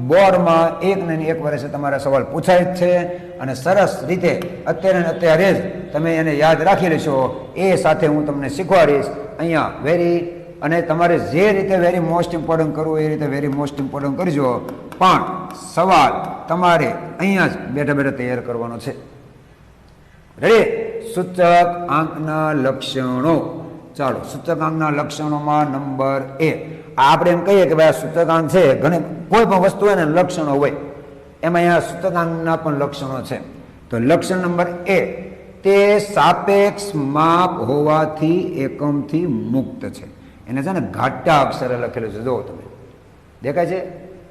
Speaker 1: બોર્ડમાં એક ને એક વર્ષે તમારા સવાલ પૂછાય જ છે અને સરસ રીતે અત્યારે જ તમે એને યાદ રાખી લેશો. એ સાથે હું તમને શીખવાડીશ અહીંયા અને તમારે જે રીતે વેરી મોસ્ટ ઇમ્પોર્ટન્ટ કરવું એ રીતે વેરી મોસ્ટ ઇમ્પોર્ટન્ટ કરજો. પણ સવાલ તમારે અહીંયા જ બેઠા બેઠા તૈયાર કરવાનો છે. રેડી? સૂચકાંકના લક્ષણો. ચાલો, સૂચકાંકના લક્ષણોમાં નંબર 1. આપણે એમ કહીએ કે ભાઈ આ સૂચકાંક છે, ઘણી કોઈ પણ વસ્તુ હોય ને લક્ષણો હોય, એમાં અહીંયા સૂચકાંકના પણ લક્ષણો છે. તો લક્ષણ નંબર 1, તે સાપેક્ષ માપ હોવાથી એકમથી મુક્ત છે. એને છે ને ઘાટા અક્ષરે લખેલું છે, જુઓ તમે, દેખાય છે?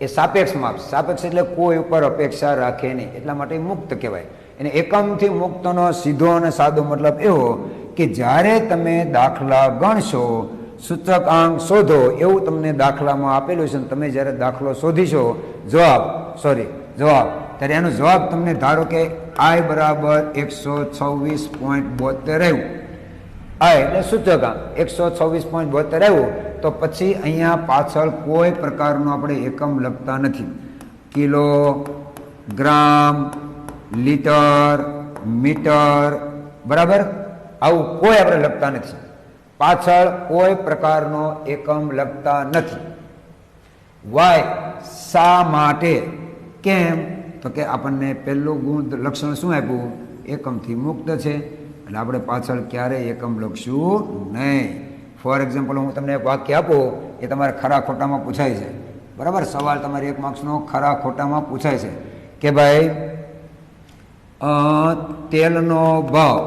Speaker 1: એ સાપેક્ષ માપ. સાપેક્ષ એટલે કોઈ ઉપર અપેક્ષા રાખે નહીં, એટલા માટે મુક્ત કહેવાય. એને એકમથી મુક્તનો સીધો અને સાદો મતલબ એવો કે જ્યારે તમે દાખલા ગણશો, સૂચકાંક શોધો એવું તમને દાખલામાં આપેલું છે, તમે જ્યારે દાખલો શોધીશો, જવાબ ત્યારે એનો જવાબ તમને ધારો કે I બરાબર 126.72 આવ્યું, I એટલે સૂચકાંક 126.72 આવ્યું, તો પછી અહીંયા પાછળ કોઈ પ્રકારનો આપણે એકમ લખતા નથી. કિલો, ગ્રામ, લીટર, મીટર, બરાબર, આવું કોઈ આપણે લખતા નથી. પાછળ કોઈ પ્રકારનો એકમ લખતા નથી. વાય, શા માટે, કેમ, તો કે આપણને પહેલું ગુણ લક્ષણ શું આપ્યું? એકમથી મુક્ત છે, એટલે આપણે પાછળ ક્યારેય એકમ લખશું નહીં. ફોર એક્ઝામ્પલ, હું તમને એક વાક્ય આપું, એ તમારે ખરા ખોટામાં પૂછાય છે, બરાબર? સવાલ તમારે 1 માર્ક્સનો ખરા ખોટામાં પૂછાય છે કે ભાઈ તેલનો ભાવ,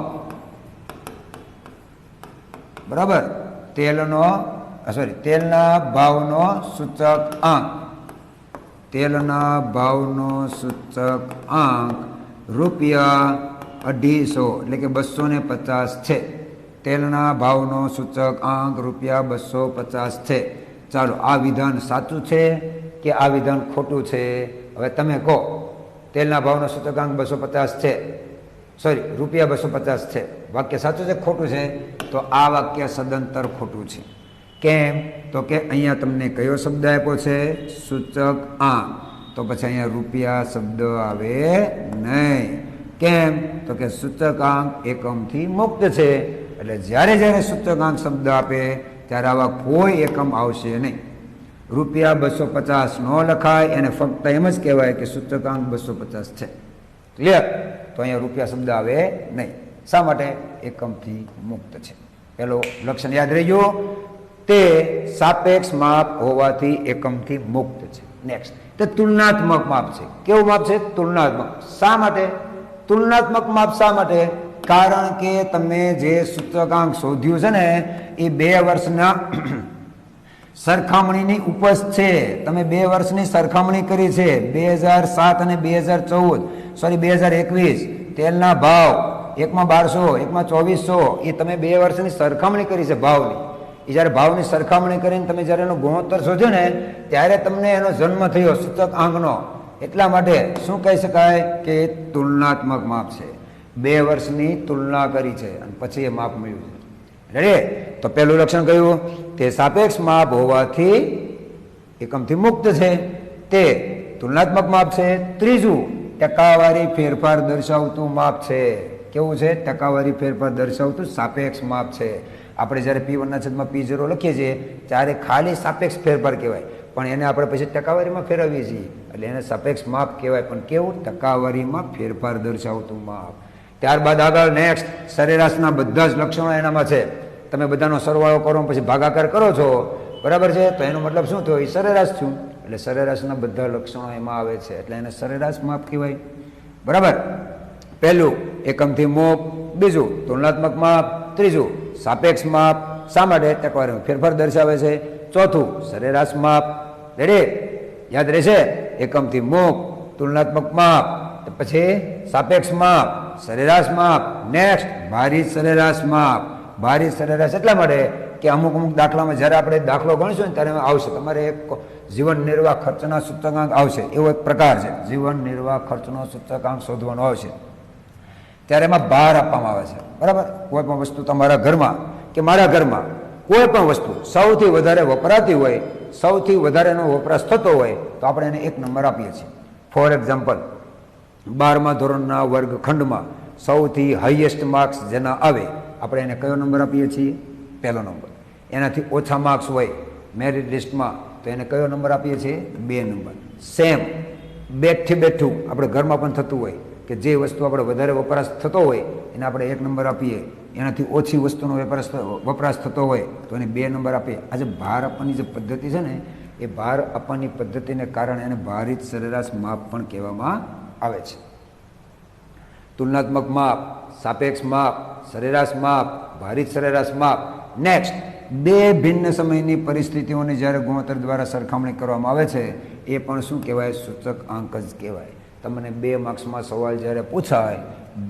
Speaker 1: બરાબર, તેલના ભાવનો સૂચક આંક, તેલના ભાવનો સૂચક આંક રૂપિયા 250 એટલે કે 250 છે. તેલના ભાવનો સૂચક આંક રૂપિયા 250 છે. ચાલો, આ વિધાન સાચું છે કે આ વિધાન ખોટું છે? હવે તમે કહો. તેલના ભાવનો સૂચકાંક 250 છે, સોરી, રૂપિયા 250 છે. વાક્ય સાચું છે ખોટું છે? તો આ વાક્ય સદંતર ખોટું છે. કેમ? તો કે અહીંયા તમને કયો શબ્દ આપ્યો છે? સૂચક આંક. તો પછી અહીંયા રૂપિયા શબ્દ આવે નહીં. કેમ? તો કે સૂચકાંક એકમથી મુક્ત છે, એટલે જ્યારે જ્યારે સૂચકાંક શબ્દ આપે ત્યારે આવા કોઈ એકમ આવશે નહીં. રૂપિયા 250 ન લખાય, એને ફક્ત એમ જ કહેવાય કે સૂચકાંક 250 છે. ક્લિયર? તો અહીંયા રૂપિયા શબ્દ આવે નહીં. શા માટે? એકમથી મુક્ત છે. પેલો લક્ષણ યાદ રહી ગયો, તે સાપેક્ષ માપ હોવાથી એકમથી મુક્ત છે. નેક્સ્ટ, તે તુલનાત્મક માપ છે. કેવું માપ છે? તુલનાત્મક. શા માટે તુલનાત્મક માપ? શા માટે? કારણ કે તમે જે સૂચકાંક શોધ્યું છે ને એ 2 વર્ષના સરખામણીની ઉપજ છે. તમે 2 વર્ષની સરખામણી કરી છે, 2007 અને 2014, સોરી 2021. તેલના ભાવ એકમાં 1200, એકમાં 2400, એ તમે 2 વર્ષની સરખામણી કરી છે ભાવની. એ જ્યારે ભાવની સરખામણી કરીને તમે જ્યારે એનો ગુણોત્તર શોધ્યો ને ત્યારે તમને એનો જન્મ થયો સૂચકાંકનો. એટલા માટે શું કહી શકાય કે તુલનાત્મક માપ છે. 2 વર્ષની તુલના કરી છે અને પછી એ માપ મળ્યું છે. રેડી? તો પહેલું લક્ષણ કયું? તે સાપેક્ષ માપ હોવાથી એકમથી મુક્ત છે, તે તુલનાત્મક માપ છે. ત્રીજું, ટકાવારી ફેરફાર દર્શાવતું માપ છે. કેવું છે? ટકાવારી ફેરફાર દર્શાવતું સાપેક્ષ માપ છે. આપણે જ્યારે P1/P0 લખીએ છીએ ત્યારે ખાલી સાપેક્ષ ફેરફાર કહેવાય, પણ એને આપણે પછી ટકાવારીમાં ફેરવીએ છીએ એટલે એને સાપેક્ષ માપ કહેવાય. પણ કેવું? ટકાવારીમાં ફેરફાર દર્શાવતું માપ. ત્યારબાદ આગળ નેક્સ્ટ, સરેરાશના બધા જ લક્ષણો એનામાં છે. તમે બધાનો સરવાળો કરો પછી ભાગાકાર કરો છો, બરાબર છે? તો એનો મતલબ શું થયો? એ સરેરાશ થયું. એટલે સરેરાશના બધા લક્ષણો એમાં આવે છે, એટલે એને સરેરાશ માપ કહેવાય. બરાબર? પહેલું એકમથી મુક્ત, બીજું તુલનાત્મક માપ, ત્રીજું સાપેક્ષ માપ. શા માટે? ટકાવારીમાં ફેરફાર દર્શાવે છે. ચોથું સરેરાશ માપ. રેડી? યાદ રહેશે? એકમથી મુક્ત, તુલનાત્મક માપ, પછી સાપેક્ષ માપ, સરેરાશ માપ. નેક્સ્ટ, ભારિત સરેરાશ માપ. ભારિત સરેરાશ એટલા માટે કે અમુક દાખલામાં જ્યારે આપણે દાખલો ગણીશું ને ત્યારે આવશે તમારે એક જીવન નિર્વાહ ખર્ચના સૂચકાંક આવશે. એવો એક પ્રકાર છે, જીવન નિર્વાહ ખર્ચનો સૂચકાંક શોધવાનો આવશે. ત્યારે એમાં ભાર આપવામાં આવે છે. બરાબર? કોઈ પણ વસ્તુ તમારા ઘરમાં કે મારા ઘરમાં કોઈ પણ વસ્તુ સૌથી વધારે વપરાતી હોય, સૌથી વધારે એનો વપરાશ થતો હોય તો આપણે એને 1 નંબર આપીએ છીએ. ફોર એક્ઝામ્પલ, 12મા ધોરણના વર્ગખંડમાં સૌથી હાઈએસ્ટ માર્ક્સ જેના આવે આપણે એને કયો નંબર આપીએ છીએ? 1લો નંબર. એનાથી ઓછા માર્ક્સ હોય મેરિટ લિસ્ટમાં તો એને કયો નંબર આપીએ છીએ? 2 નંબર. સેમ બેઠું આપણે ઘરમાં પણ થતું હોય કે જે વસ્તુ આપણે વધારે વપરાશ થતો હોય એને આપણે 1 નંબર આપીએ, એનાથી ઓછી વસ્તુનો વપરાશ થતો હોય તો એને 2 નંબર આપીએ. આજે ભાર આપવાની જે પદ્ધતિ છે ને એ ભાર આપવાની પદ્ધતિને કારણે એને ભારિત સરેરાશ માપ પણ કહેવામાં આવે છે. તુલનાત્મક માપ, સાપેક્ષ માપ, સરેરાશ માપ, ભારિત સરેરાશ માપ. નેક્સ્ટ, 2 ભિન્ન સમયની પરિસ્થિતિઓની જ્યારે ગુણોત્તર દ્વારા સરખામણી કરવામાં આવે છે એ પણ શું કહેવાય? સૂચકાંક જ કહેવાય. તમને 2 માર્ક્સમાં સવાલ જ્યારે પૂછાય,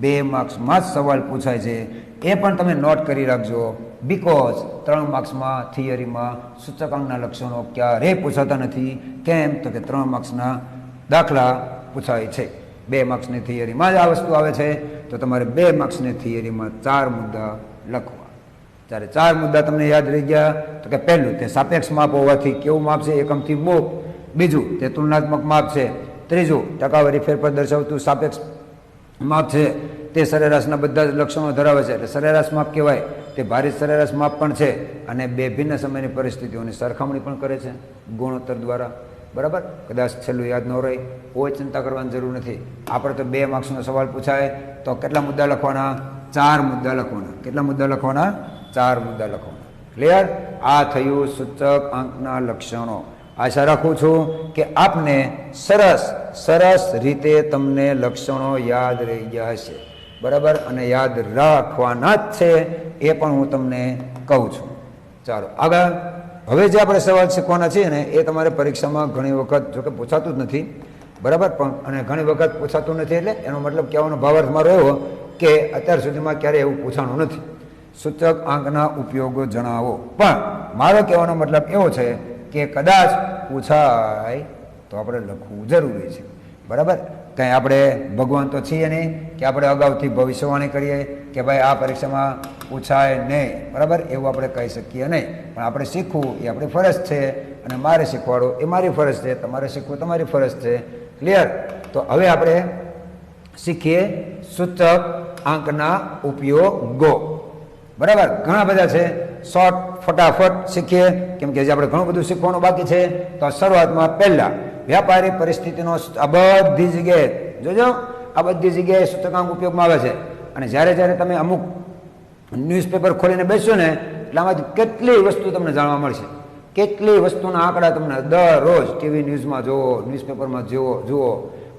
Speaker 1: 2 માર્ક્સમાં જ સવાલ પૂછાય છે, એ પણ તમે નોટ કરી રાખજો. બીકોઝ 3 માર્ક્સમાં થિયરીમાં સૂચકાંકના લક્ષણો ક્યારેય પૂછાતા નથી. કેમ? તો કે 3 માર્ક્સના દાખલા પૂછાય છે. 2 માર્ક્સની થિયરીમાં જ આ વસ્તુ આવે છે, તો તમારે 2 માર્ક્સની થિયરીમાં 4 મુદ્દા લખવા. જ્યારે 4 મુદ્દા તમને યાદ રહી ગયા તો કે પહેલું તે સાપેક્ષ માપ હોવાથી કેવું માપ છે? એકમથી મૂક. બીજું તે તુલનાત્મક માપ છે. ત્રીજું ટકાવારી ફેરફાર દર્શાવતું સાપેક્ષ માપ છે. તે સરેરાશના બધા જ લક્ષણો ધરાવે છે, એટલે સરેરાશ માપ કહેવાય. તે ભારિત સરેરાશ માપ પણ છે અને 2 ભિન્ન સમયની પરિસ્થિતિઓની સરખામણી પણ કરે છે ગુણોત્તર દ્વારા. બરાબર? કદાચ છેલ્લું યાદ ન રહે, કોઈ ચિંતા કરવાની જરૂર નથી. આપણે તો 2 માર્ક્સનો સવાલ પૂછાય તો કેટલા મુદ્દા લખવાના? 4 મુદ્દા લખવાના. કેટલા મુદ્દા લખવાના? 4 મુદ્દા લખવાના. ક્લિયર? આ થયું સૂચક આંકના લક્ષણો. આશા રાખું છું કે આપને સરસ રીતે તમને લક્ષણો યાદ રહી ગયા હશે. બરાબર? અને યાદ રાખવાના જ છે એ પણ હું તમને કહું છું. ચાલો આગળ. હવે જે આપણે સવાલ શીખવાના છીએ ને એ તમારે પરીક્ષામાં ઘણી વખત જોકે પૂછાતું જ નથી. બરાબર? પણ અને ઘણી વખત પૂછાતું નથી એટલે એનો મતલબ કહેવાનો ભાવાર્થ મારો એવો કે અત્યાર સુધીમાં ક્યારેય એવું પૂછાણું નથી. સૂચક આંકના ઉપયોગો જણાવો. પણ મારો કહેવાનો મતલબ એવો છે કે કદાચ પૂછાય તો આપણે લખવું જરૂરી છે. બરાબર? કંઈ આપણે ભગવાન તો છીએ નહીં કે આપણે અગાઉથી ભવિષ્યવાણી કરીએ કે ભાઈ આ પરીક્ષામાં પૂછાય નહીં. બરાબર? એવું આપણે કહી શકીએ નહીં. પણ આપણે શીખવું એ આપણી ફરજ છે અને મારે શીખવાડવું એ મારી ફરજ છે, તમારે શીખવું તમારી ફરજ છે. ક્લિયર? તો હવે આપણે શીખીએ સૂચક આંકના ઉપયોગો. બરાબર? ઘણા બધા છે, શોર્ટ ફટાફટ શીખીએ કેમ કે જે આપણે ઘણું બધું શીખવાનું બાકી છે. તો શરૂઆતમાં પહેલા વ્યાપારી પરિસ્થિતિનો આ બધી જગ્યાએ જોજો, આ બધી જગ્યાએ સૂચકાંક ઉપયોગમાં આવે છે. અને જ્યારે તમે અમુક ન્યૂઝપેપર ખોલીને બેસશો ને એટલે આમાંથી કેટલી વસ્તુ તમને જાણવા મળશે. કેટલી વસ્તુના આંકડા તમને દરરોજ ટીવી ન્યૂઝમાં જુઓ, ન્યૂઝપેપરમાં જુઓ.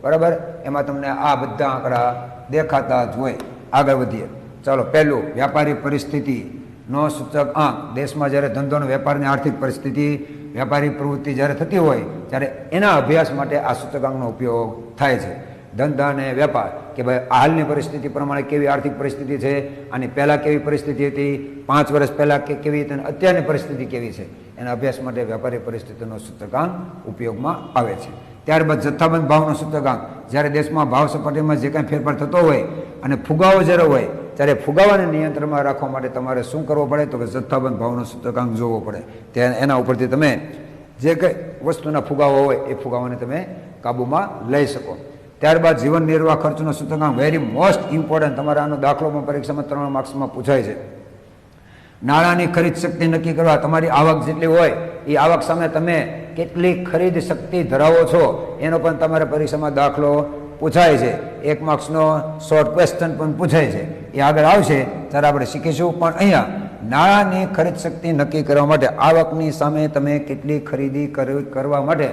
Speaker 1: બરાબર? એમાં તમને આ બધા આંકડા દેખાતા જ હોય. આગળ વધીએ. ચાલો, પહેલું વ્યાપારી પરિસ્થિતિનો સૂચક આંક. દેશમાં જ્યારે ધંધોનો વેપારની આર્થિક પરિસ્થિતિ, વ્યાપારી પ્રવૃત્તિ જ્યારે થતી હોય ત્યારે એના અભ્યાસ માટે આ સૂચકાંકનો ઉપયોગ થાય છે. ધંધા અને વેપાર કે ભાઈ હાલની પરિસ્થિતિ પ્રમાણે કેવી આર્થિક પરિસ્થિતિ છે, આની પહેલાં કેવી પરિસ્થિતિ હતી, 5 વર્ષ પહેલાં કેવી હતી અને અત્યારની પરિસ્થિતિ કેવી છે, એના અભ્યાસ માટે વ્યાપારી પરિસ્થિતિનો સૂચકાંક ઉપયોગમાં આવે છે. ત્યારબાદ જથ્થાબંધ ભાવનો સૂચકાંક. જ્યારે દેશમાં ભાવ સપાટીમાં જે કાંઈ ફેરફાર થતો હોય અને ફુગાવો જ્યારે હોય ત્યારે ફુગાવાને નિયંત્રણમાં રાખવા માટે તમારે શું કરવો પડે? તો કે જથ્થાબંધ ભાવનો સૂચકાંક જોવો પડે. ત્યાં એના ઉપરથી તમે જે કંઈ વસ્તુના ફુગાવો હોય એ ફુગાવાને તમે કાબૂમાં લઈ શકો. ત્યારબાદ જીવન નિર્વાહ ખર્ચનો સૂચકાંક. Very most important. તમારે આનો દાખલોમાં પરીક્ષામાં 3 માર્ક્સમાં પૂછાય છે. નાણાંની ખરીદ શક્તિ નક્કી કરવા. તમારી આવક જેટલી હોય એ આવક સામે તમે કેટલી ખરીદ શક્તિ ધરાવો છો એનો પણ તમારે પરીક્ષામાં દાખલો પૂછાય છે. 1 માર્ક્સનો શોર્ટ ક્વેશ્ચન પણ પૂછાય છે. એ આગળ આવશે ત્યારે આપણે શીખીશું. પણ અહીંયા નાણાંની ખરીદ શક્તિ નક્કી કરવા માટે આવકની સામે તમે કેટલી ખરીદી કરવા માટે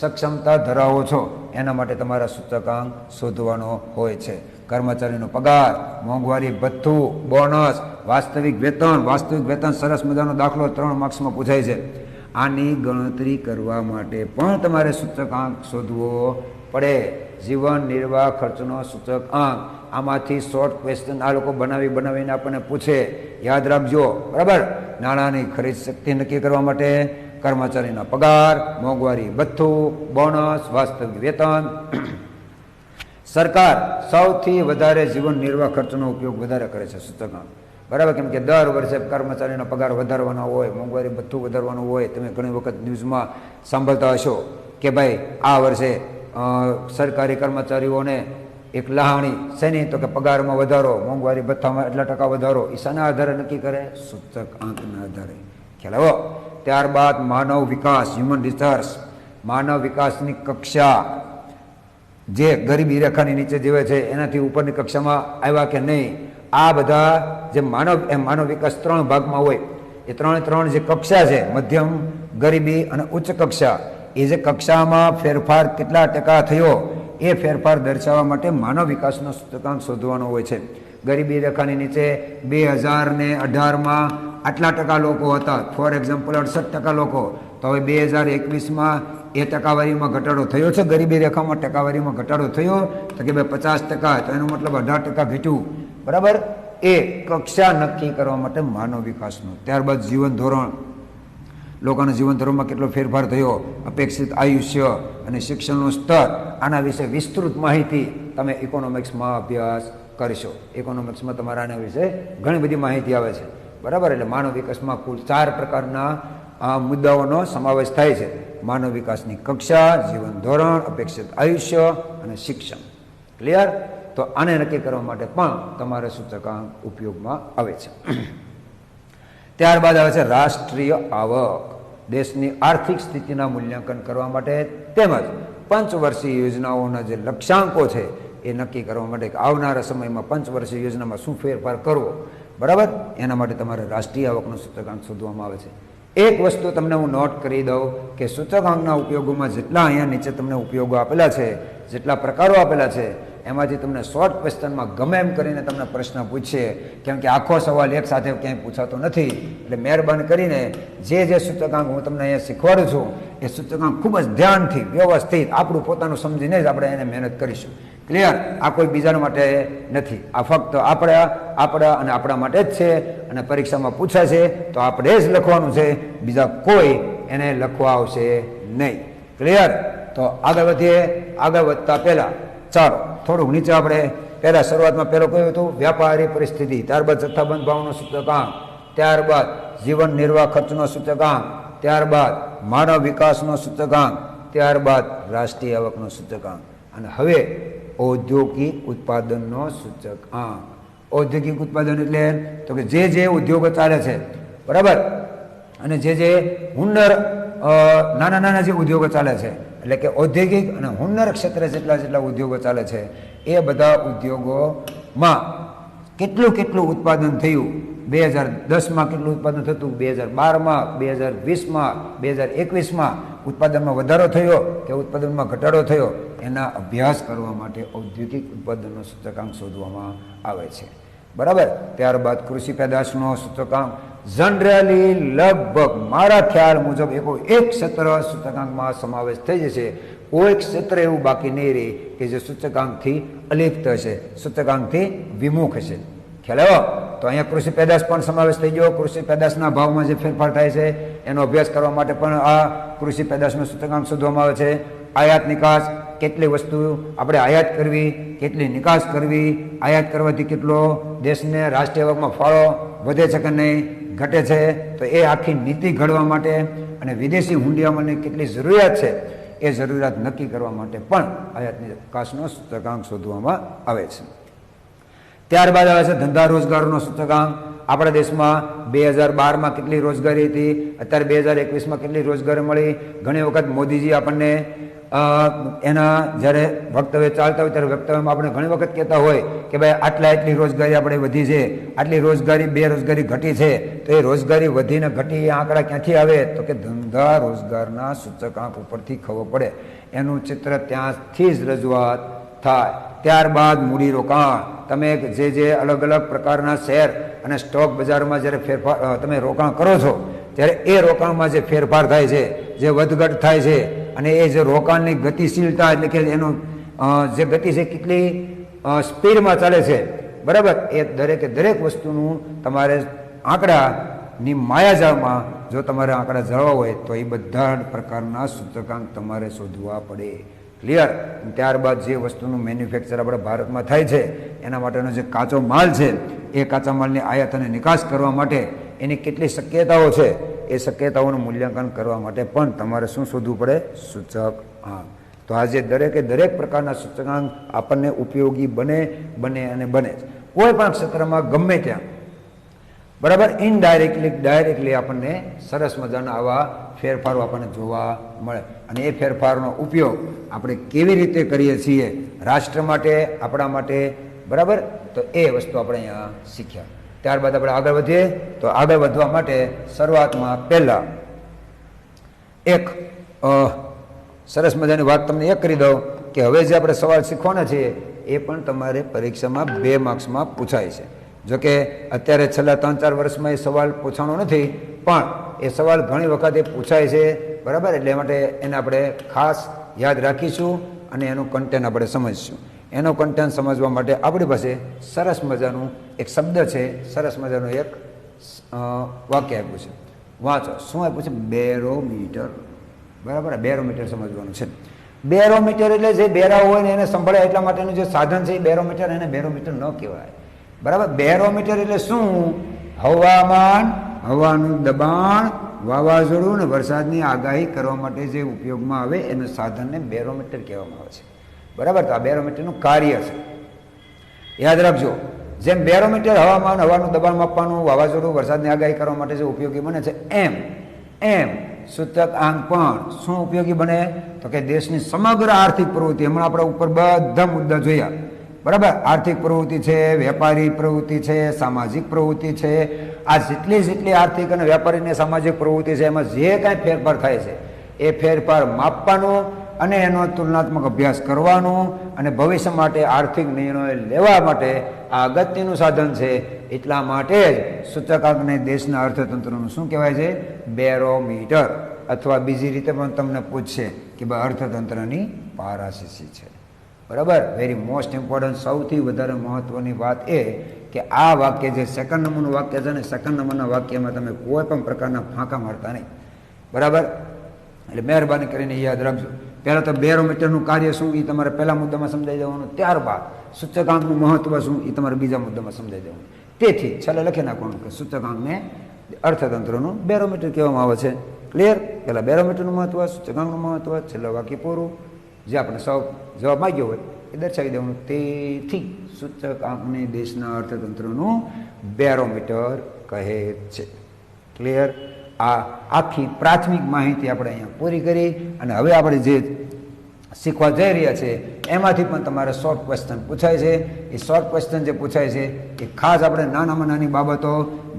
Speaker 1: સક્ષમતા ધરાવો છો એના માટે તમારા સૂચકાંક શોધવાનો હોય છે. કર્મચારીનો પગાર, મોંઘવારી ભથ્થું, બોનસ, વાસ્તવિક વેતન. સરસ મજાનો દાખલો 3 માર્ક્સમાં પૂછાય છે. આની ગણતરી કરવા માટે પણ તમારે સૂચકાંક શોધવો પડે. જીવન નિર્વાહ ખર્ચનો સૂચકાંક. આમાંથી શોર્ટ ક્વેશ્ચન આ લોકો બનાવીને આપણને પૂછે. યાદ રાખજો. બરાબર? નાણાંની ખરીદ શક્તિ નક્કી કરવા માટે કર્મચારીના પગાર, મોંઘવારી ભથ્થું, બોનસ, વાસ્તવિક વેતન. સરકાર સૌથી વધારે જીવન નિર્વાહ ખર્ચનો ઉપયોગ વધારે કરે છે સૂચકાંક. બરાબર? કેમ કે દર વર્ષે કર્મચારીનો પગાર વધારવાનો હોય, મોંઘવારી ભથ્થું વધારવાનું હોય. તમે ઘણી વખત ન્યૂઝમાં સાંભળતા હશો કે ભાઈ આ વર્ષે સરકારી કર્મચારીઓને એક લહાણી શેની? તો કે પગારમાં વધારો, મોંઘવારી ભથ્થામાં એટલા ટકા વધારો. એ શાના આધારે નક્કી કરે? સૂચકાંકના આધારે. ખ્યાલ આવ્યો? ત્યારબાદ માનવ વિકાસ, હ્યુમન રિસોર્સ. માનવ વિકાસની કક્ષા જે ગરીબી રેખાની નીચે જીવે છે એનાથી ઉપરની કક્ષામાં આવ્યા કે નહીં, આ બધા જે માનવ વિકાસ 3 ભાગમાં હોય. એ 3 જે કક્ષા છે, મધ્યમ, ગરીબી અને ઉચ્ચ કક્ષા. એ જે કક્ષામાં ફેરફાર કેટલા ટકા થયો એ ફેરફાર દર્શાવવા માટે માનવ વિકાસનો સૂચકાંક શોધવાનો હોય છે. ગરીબી રેખાની નીચે 2018માં આટલા ટકા લોકો હતા. ફોર એક્ઝામ્પલ 68% લોકો. તો હવે 2021માં એ ટકાવારીમાં ઘટાડો થયો છે. ગરીબી રેખામાં ટકાવારીમાં ઘટાડો થયો તો કે ભાઈ 50%. તો એનો મતલબ 18% ઘટ્યું. બરાબર? એ કક્ષા નક્કી કરવા માટે માનવ વિકાસનો. ત્યારબાદ જીવન ધોરણ. લોકોના જીવન ધોરણમાં કેટલો ફેરફાર થયો, અપેક્ષિત આયુષ્ય અને શિક્ષણનું સ્તર, આના વિશે વિસ્તૃત માહિતી તમે ઇકોનોમિક્સમાં અભ્યાસ કરશો. ઇકોનોમિક્સમાં તમારા આના વિશે ઘણી બધી માહિતી આવે છે, બરાબર. એટલે માનવ વિકાસમાં કુલ 4 પ્રકારના મુદ્દાઓનો સમાવેશ થાય છે: માનવ વિકાસની કક્ષા, જીવન ધોરણ, અપેક્ષિત આયુષ્ય અને શિક્ષણ. ક્લિયર? તો આને નક્કી કરવા માટે પણ તમારે સૂચકાંક ઉપયોગમાં આવે છે. ત્યારબાદ આવે છે રાષ્ટ્રીય આવક. દેશની આર્થિક સ્થિતિના મૂલ્યાંકન કરવા માટે તેમજ પંચવર્ષીય યોજનાઓના જે લક્ષ્યાંકો છે એ નક્કી કરવા માટે આવનારા સમયમાં પંચવર્ષીય યોજનામાં શું ફેરફાર કરવો, બરાબર, એના માટે તમારે રાષ્ટ્રીય આવકનો સૂચકાંક શોધવામાં આવે છે. એક વસ્તુ તમને હું નોટ કરી દઉં કે સૂચકાંકના ઉપયોગોમાં જેટલા અહીંયા નીચે તમને ઉપયોગો આપેલા છે, જેટલા પ્રકારો આપેલા છે, એમાંથી તમને શોર્ટ ક્વેશ્ચનમાં ગમે એમ કરીને તમને પ્રશ્ન પૂછશે, કેમ કે આખો સવાલ એક સાથે ક્યાંય પૂછાતો નથી. એટલે મહેરબાની કરીને જે સૂચકાંક હું તમને અહીંયા શીખવાડું છું એ સૂચકાંક ખૂબ જ ધ્યાનથી વ્યવસ્થિત આપણું પોતાનું સમજીને જ આપણે એને મહેનત કરીશું. ક્લિયર? આ કોઈ બીજાના માટે નથી, આ ફક્ત આપણા અને આપણા માટે જ છે. અને પરીક્ષામાં પૂછાય છે તો આપણે જ લખવાનું છે, બીજા કોઈ એને લખવા આવશે નહીં. ક્લિયર? તો આગળ વધીએ. આગળ વધતા પહેલાં ચાલો થોડુંક નીચે આપણે પહેલાં શરૂઆતમાં પહેલો કયું હતું? વ્યાપારી પરિસ્થિતિ, ત્યારબાદ જથ્થાબંધ ભાવનો સૂચકાંક, ત્યારબાદ જીવન નિર્વાહ ખર્ચનો સૂચકાંક, ત્યારબાદ માનવ વિકાસનો સૂચકાંક, ત્યારબાદ રાષ્ટ્રીય આવકનો સૂચકાંક, અને હવે ઔદ્યોગિક ઉત્પાદનનો સૂચકાંક. ઔદ્યોગિક ઉત્પાદન એટલે તો કે જે ઉદ્યોગો ચાલે છે, બરાબર, અને જે હુન્નર નાના જે ઉદ્યોગો ચાલે છે, એટલે કે ઔદ્યોગિક અને હુન્નર ક્ષેત્રે જેટલા ઉદ્યોગો ચાલે છે એ બધા ઉદ્યોગોમાં કેટલું ઉત્પાદન થયું, 2010માં કેટલું ઉત્પાદન થતું, 2012માં, 2020માં, 2021માં ઉત્પાદનમાં વધારો થયો કે ઉત્પાદનમાં ઘટાડો થયો, એના અભ્યાસ કરવા માટે ઔદ્યોગિક ઉત્પાદનનો સૂચકાંક શોધવામાં આવે છે, બરાબર. ત્યારબાદ કૃષિ પેદાશનો સૂચકાંક જનરલી લગભગ મારા ખ્યાલ મુજબ એક ક્ષેત્ર સૂચકાંકમાં સમાવેશ થઈ જશે. કોઈ ક્ષેત્ર એવું બાકી નહીં રહે કે જે સૂચકાંકથી અલિપ્ત હશે, સૂચકાંકથી વિમુખ હશે. ખ્યાલ આવ્યો? તો અહીંયા કૃષિ પેદાશ પણ સમાવેશ થઈ ગયો. કૃષિ પેદાશના ભાવમાં જે ફેરફાર થાય છે એનો અભ્યાસ કરવા માટે પણ આ કૃષિ પેદાશનો સૂચકાંક શોધવામાં આવે છે. આયાત નિકાસ, કેટલી વસ્તુ આપણે આયાત કરવી, કેટલી નિકાસ કરવી, આયાત કરવાથી કેટલો દેશને રાષ્ટ્રીય આવકમાં ફાળો વધે છે કે નહીં, ઘટે છે, તો એ આખી નીતિ ઘડવા માટે અને વિદેશી હુંડિયામણની કેટલી જરૂરિયાત છે એ જરૂરિયાત નક્કી કરવા માટે પણ આયાત નિકાસનો સૂચકાંક શોધવામાં આવે છે. ત્યારબાદ આવે છે ધંધા રોજગારનો સૂચકાંક. આપણા દેશમાં 2012માં કેટલી રોજગારી હતી, અત્યારે 2021માં કેટલી રોજગારી મળી. ઘણી વખત મોદીજી આપણને એના જ્યારે વક્તવ્ય ચાલતા હોય ત્યારે વક્તવ્યમાં આપણે ઘણી વખત કહેતા હોય કે ભાઈ આટલી રોજગારી આપણે વધી છે, આટલી રોજગારી બેરોજગારી ઘટી છે. તો એ રોજગારી વધીને ઘટી એ આંકડા ક્યાંથી આવે? તો કે ધંધા રોજગારના સૂચકાંક ઉપરથી ખબર પડે. એનું ચિત્ર ત્યાંથી જ રજૂઆત થાય. ત્યારબાદ મૂડીરોકાણ. તમે જે અલગ અલગ પ્રકારના શેર અને સ્ટોક બજારમાં જ્યારે ફેરફાર તમે રોકાણ કરો છો ત્યારે એ રોકાણમાં જે ફેરફાર થાય છે, જે વધઘટ થાય છે, અને એ જે રોકાણની ગતિશીલતા એટલે કે એનું જે ગતિ છે કેટલી સ્પીડમાં ચાલે છે, બરાબર, એ દરેક વસ્તુનું તમારે આંકડાની માયાજાળમાં જો તમારે આંકડા જાળવા હોય તો એ બધા પ્રકારના સૂચકાંક તમારે શોધવા પડે. ક્લિયર? ત્યારબાદ જે વસ્તુનું મેન્યુફેક્ચર આપણે ભારતમાં થાય છે એના માટેનો જે કાચો માલ છે એ કાચા માલની આયાત અને નિકાસ કરવા માટે એની કેટલી શક્યતાઓ છે એ શક્યતાઓનું મૂલ્યાંકન કરવા માટે પણ તમારે શું શોધવું પડે? સૂચકાંક. તો આજે દરેક પ્રકારના સૂચકાંક આપણને ઉપયોગી બને જ. કોઈ પણ ક્ષેત્રમાં ગમે ત્યાં, બરાબર, ડાયરેક્ટલી આપણને સરસ મજાના આવા ફેરફારો આપણને જોવા મળે. અને એ ફેરફારનો ઉપયોગ આપણે કેવી રીતે કરીએ છીએ રાષ્ટ્ર માટે, આપણા માટે, બરાબર, તો એ વસ્તુ આપણે અહીંયા શીખ્યા. ત્યારબાદ આપણે આગળ વધીએ. તો આગળ વધવા માટે શરૂઆતમાં પહેલાં એક સરસ મજાની વાત તમને એ કરી દઉં કે હવે જે આપણે સવાલ શીખવાના છીએ એ પણ તમારે પરીક્ષામાં 2 માર્ક્સમાં પૂછાય છે. જોકે અત્યારે છેલ્લા 3-4 વર્ષમાં એ સવાલ પૂછાણો નથી, પણ એ સવાલ ઘણી વખત એ પૂછાય છે, બરાબર. એટલે માટે એને આપણે ખાસ યાદ રાખીશું અને એનું કન્ટેન્ટ આપણે સમજીશું. એનો કન્ટેન્ટ સમજવા માટે આપણી પાસે સરસ મજાનું એક શબ્દ છે, સરસ મજાનું એક વાક્ય આપ્યું છે. વાંચો શું આપ્યું છે? બેરોમીટર. બરાબર, બેરોમીટર સમજવાનું છે. બેરોમીટર એટલે જે બેરા હોય ને એને સંભાળે એટલા માટેનું જે સાધન છે એ બેરોમીટર, એને બેરોમીટર ન કહેવાય. બરાબર, બેરોમીટર એટલે શું? હવામાન, હવાનું દબાણ, વાવાઝોડું ને વરસાદની આગાહી કરવા માટે જે ઉપયોગમાં આવે એનું સાધનને બેરોમીટર કહેવામાં આવે છે. બરાબર, તો આ બેરોમીટરનું કાર્ય છે, યાદ રાખજો. જેમ બેરોમીટર હવામાન, હવાનું દબાણ માપવાનું, વાવાઝોડું, વરસાદની આગાહી કરવા માટે જે ઉપયોગી બને છે, એમ સૂચકાંક પણ શું ઉપયોગી બને? તો કે દેશની સમગ્ર આર્થિક પ્રવૃત્તિ, હમણાં આપણે ઉપર બધા મુદ્દા જોયા. બરાબર, આર્થિક પ્રવૃત્તિ છે, વેપારી પ્રવૃત્તિ છે, સામાજિક પ્રવૃત્તિ છે. આ જેટલી આર્થિક અને વેપારી અને સામાજિક પ્રવૃત્તિ છે એમાં જે કાંઈ ફેરફાર થાય છે એ ફેરફાર માપવાનું અને એનો તુલનાત્મક અભ્યાસ કરવાનો અને ભવિષ્ય માટે આર્થિક નિર્ણયો લેવા માટે આ અગત્યનું સાધન છે. એટલા માટે જ સૂચકાંકને દેશના અર્થતંત્રનું શું કહેવાય છે? બેરોમીટર. અથવા બીજી રીતે પણ તમને પૂછશે કે ભાઈ અર્થતંત્રની પારાશીશી છે. બરાબર, વેરી મોસ્ટ ઇમ્પોર્ટન્ટ, સૌથી વધારે મહત્વની વાત એ કે આ વાક્ય જે સેકન્ડ નંબરનું વાક્ય છે ને, સેકન્ડ નંબરના વાક્યમાં તમે કોઈ પણ પ્રકારના ફાંકા મારતા નહીં. બરાબર, એટલે મહેરબાની કરીને યાદ રાખજો. પહેલાં તો બેરોમીટરનું કાર્ય શું એ તમારે પહેલા મુદ્દામાં સમજાઈ દેવાનું, ત્યારબાદ સૂચકાંકનું મહત્વ શું એ તમારે બીજા મુદ્દામાં સમજાઈ દેવાનું. તેથી છેલ્લે લખી નાખવાનું કે સૂચકાંકને અર્થતંત્રનું બેરોમીટર કહેવામાં આવે છે. ક્લિયર? પહેલાં બેરોમીટરનું મહત્વ, સૂચકાંકનું મહત્વ, છેલ્લા વાક્ય પૂરું, જે આપણે સૌ જવાબ માગ્યો હોય એ દર્શાવી દેવાનું. તેથી સૂચકાંકને દેશના અર્થતંત્રનું બેરોમીટર કહે છે. ક્લિયર? આ આખી પ્રાથમિક માહિતી આપણે અહીંયા પૂરી કરી અને હવે આપણે જે શીખવા જઈ રહ્યા છે એમાંથી પણ તમારે શોર્ટ ક્વેશ્ચન પૂછાય છે. એ શોર્ટ ક્વેશ્ચન જે પૂછાય છે એ ખાસ આપણે નાનામાં નાની બાબતો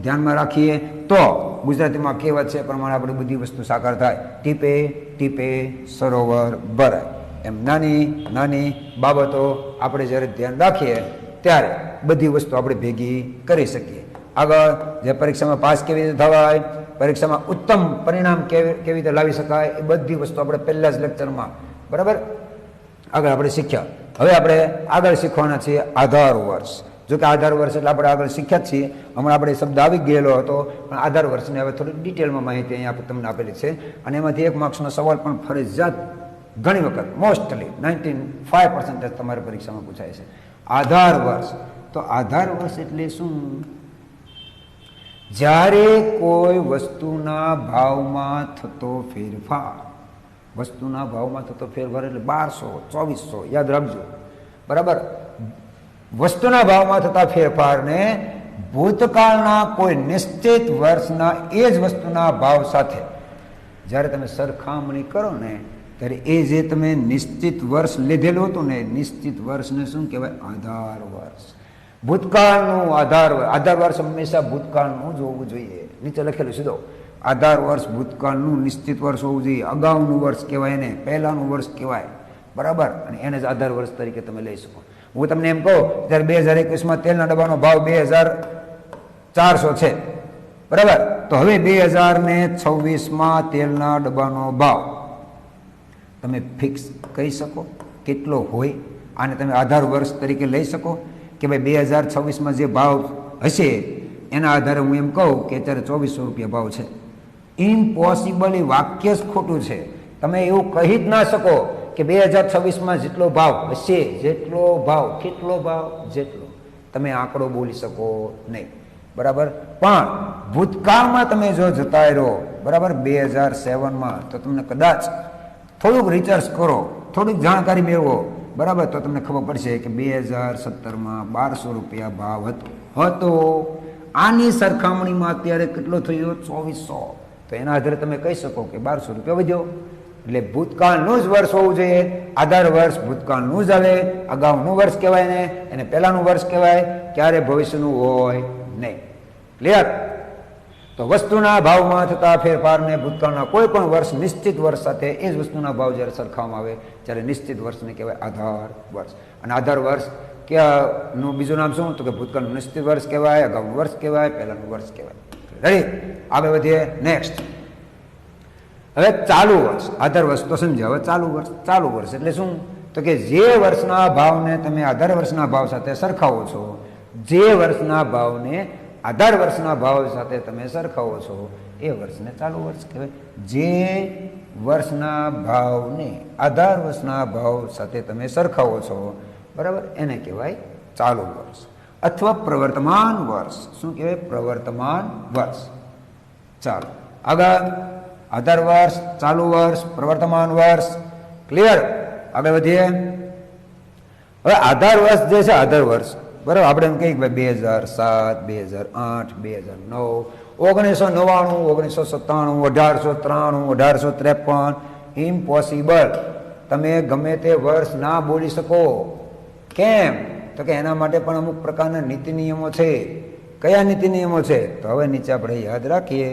Speaker 1: ધ્યાનમાં રાખીએ તો ગુજરાતીમાં કહેવત છે પ્રમાણે આપણે બધી વસ્તુ સાકાર થાય. ટીપે ટીપે સરોવર ભરાય. એમ નાની નાની બાબતો આપણે જ્યારે ધ્યાન રાખીએ ત્યારે બધી વસ્તુ આપણે ભેગી કરી શકીએ. આગળ જે પરીક્ષામાં પાસ કેવી રીતે થવાય, પરીક્ષામાં ઉત્તમ પરિણામ કેવી રીતે લાવી શકાય, એ બધી વસ્તુ આપણે પહેલા જ લેક્ચરમાં બરાબર આગળ આપણે શીખ્યા. હવે આપણે આગળ શીખવાના છીએ આધાર વર્ષ. જો કે આધાર વર્ષ એટલે આપણે આગળ શીખ્યા જ છીએ, હમણાં આપણે શબ્દ આવી ગયેલો હતો, પણ આધાર વર્ષને હવે થોડી ડિટેલમાં માહિતી અહીંયા તમને આપેલી છે. અને એમાંથી 1 માર્ક્સનો સવાલ પણ ફરજિયાત ઘણી વખત મોસ્ટલી 95% તમારી પરીક્ષામાં પૂછાય છે. આધાર વર્ષ. તો આધાર વર્ષ એટલે શું? જ્યારે કોઈ વસ્તુના ભાવમાં થતો ફેરફાર, વસ્તુના ભાવમાં થતો ફેરફાર એટલે 1200, 2400 યાદ રાખજો. બરાબર, વસ્તુના ભાવમાં થતા ફેરફારને ભૂતકાળના કોઈ નિશ્ચિત વર્ષના એ જ વસ્તુના ભાવ સાથે જ્યારે તમે સરખામણી કરો ને ત્યારે એ જે તમે નિશ્ચિત વર્ષ લીધેલું હતું ને, નિશ્ચિત વર્ષને શું કહેવાય? આધાર વર્ષ. ભૂતકાળનું આધાર વર્ષ હંમેશા ભૂતકાળનું જ હોવું જોઈએ. નીચે લખેલું સીધો આધાર વર્ષ ભૂતકાળનું નિશ્ચિત વર્ષ હોવું જોઈએ. અગાઉનું વર્ષ કહેવાય ને, પહેલાનું વર્ષ કહેવાય. બરાબર, અને એને જ આધાર વર્ષ તરીકે તમે લઈ શકો. હું તમને એમ કહું જ્યારે 2021માં તેલના ડબ્બાનો ભાવ 2400 છે, બરાબર, તો હવે 2026માં તેલના ડબ્બાનો ભાવ તમે ફિક્સ કહી શકો કેટલો હોય? આને તમે આધાર વર્ષ તરીકે લઈ શકો કે ભાઈ 2026માં જે ભાવ હશે એના આધારે હું એમ કહું કે અત્યારે 2400 રૂપિયા ભાવ છે. ઇમ્પોસિબલ, એ વાક્ય જ ખોટું છે. તમે એવું કહી જ ના શકો કે 2026માં જેટલો ભાવ હશે, જેટલો ભાવ, કેટલો ભાવ, જેટલો, તમે આંકડો બોલી શકો નહીં. બરાબર, પણ ભૂતકાળમાં તમે જો જતા રહો, બરાબર, 2007માં, તો તમને કદાચ થોડુંક રિસર્ચ કરો, થોડીક જાણકારી મેળવો, બરાબર, તો તમને ખબર પડશે કે 2017માં 1200 રૂપિયા ભાવ હતો. આની સરખામણીમાં અત્યારે કેટલો થયો? 2400. તો એના આધારે તમે કહી શકો કે 1200 રૂપિયા વધ્યો. એટલે ભૂતકાળનું જ વર્ષ હોવું જોઈએ. આધાર વર્ષ ભૂતકાળનું જ આવે, અગાઉનું વર્ષ કહેવાય ને, એને પહેલાનું વર્ષ કહેવાય, ક્યારે ભવિષ્યનું હોય નહીં. ક્લિયર? તો વસ્તુના ભાવમાં થતા ફેરફારને ભૂતકાળના કોઈ પણ વર્ષ નિશ્ચિત વર્ષ સાથે એ જ વસ્તુના ભાવ જ્યારે સરખાવવામાં આવે ત્યારે નિશ્ચિત વર્ષને કહેવાય આધાર વર્ષ. અને આધાર વર્ષ નું બીજું નામ શું? તો કે ભૂતકાળનું નિશ્ચિત વર્ષ કહેવાય, અગાઉનું વર્ષ કહેવાય, પહેલાનું વર્ષ કહેવાય. રેડી? આગળ વધીએ. નેક્સ્ટ. હવે ચાલુ વર્ષ. આધાર વર્ષ તો સમજ્યા. હવે ચાલુ વર્ષ. ચાલુ વર્ષ એટલે શું? તો કે જે વર્ષના ભાવને તમે આધાર વર્ષના ભાવ સાથે સરખાવો છો, જે વર્ષના ભાવને આધાર વર્ષના ભાવ સાથે તમે સરખાવો છો એ વર્ષને ચાલુ વર્ષ કહેવાય. જે વર્ષના ભાવને આધાર વર્ષના ભાવ સાથે તમે સરખાવો છો, બરાબર, એને કહેવાય ચાલુ વર્ષ અથવા પ્રવર્તમાન વર્ષ. શું કહેવાય? પ્રવર્તમાન વર્ષ. ચાલો આગળ. આધાર વર્ષ, ચાલુ વર્ષ, પ્રવર્તમાન વર્ષ. ક્લિયર? આગળ વધીએ. હવે આધાર વર્ષ જે છે, આધાર વર્ષ, બરાબર, આપણે એમ કહીએ કે ભાઈ 2007, 2008, 2009, 1999, 1997, 1893, 1853, ઇમ્પોસિબલ. તમે ગમે તે વર્ષ ના બોલી શકો. કેમ? તો કે એના માટે પણ અમુક પ્રકારના નીતિ નિયમો છે. કયા નીતિ નિયમો છે? તો હવે નીચે આપણે યાદ રાખીએ.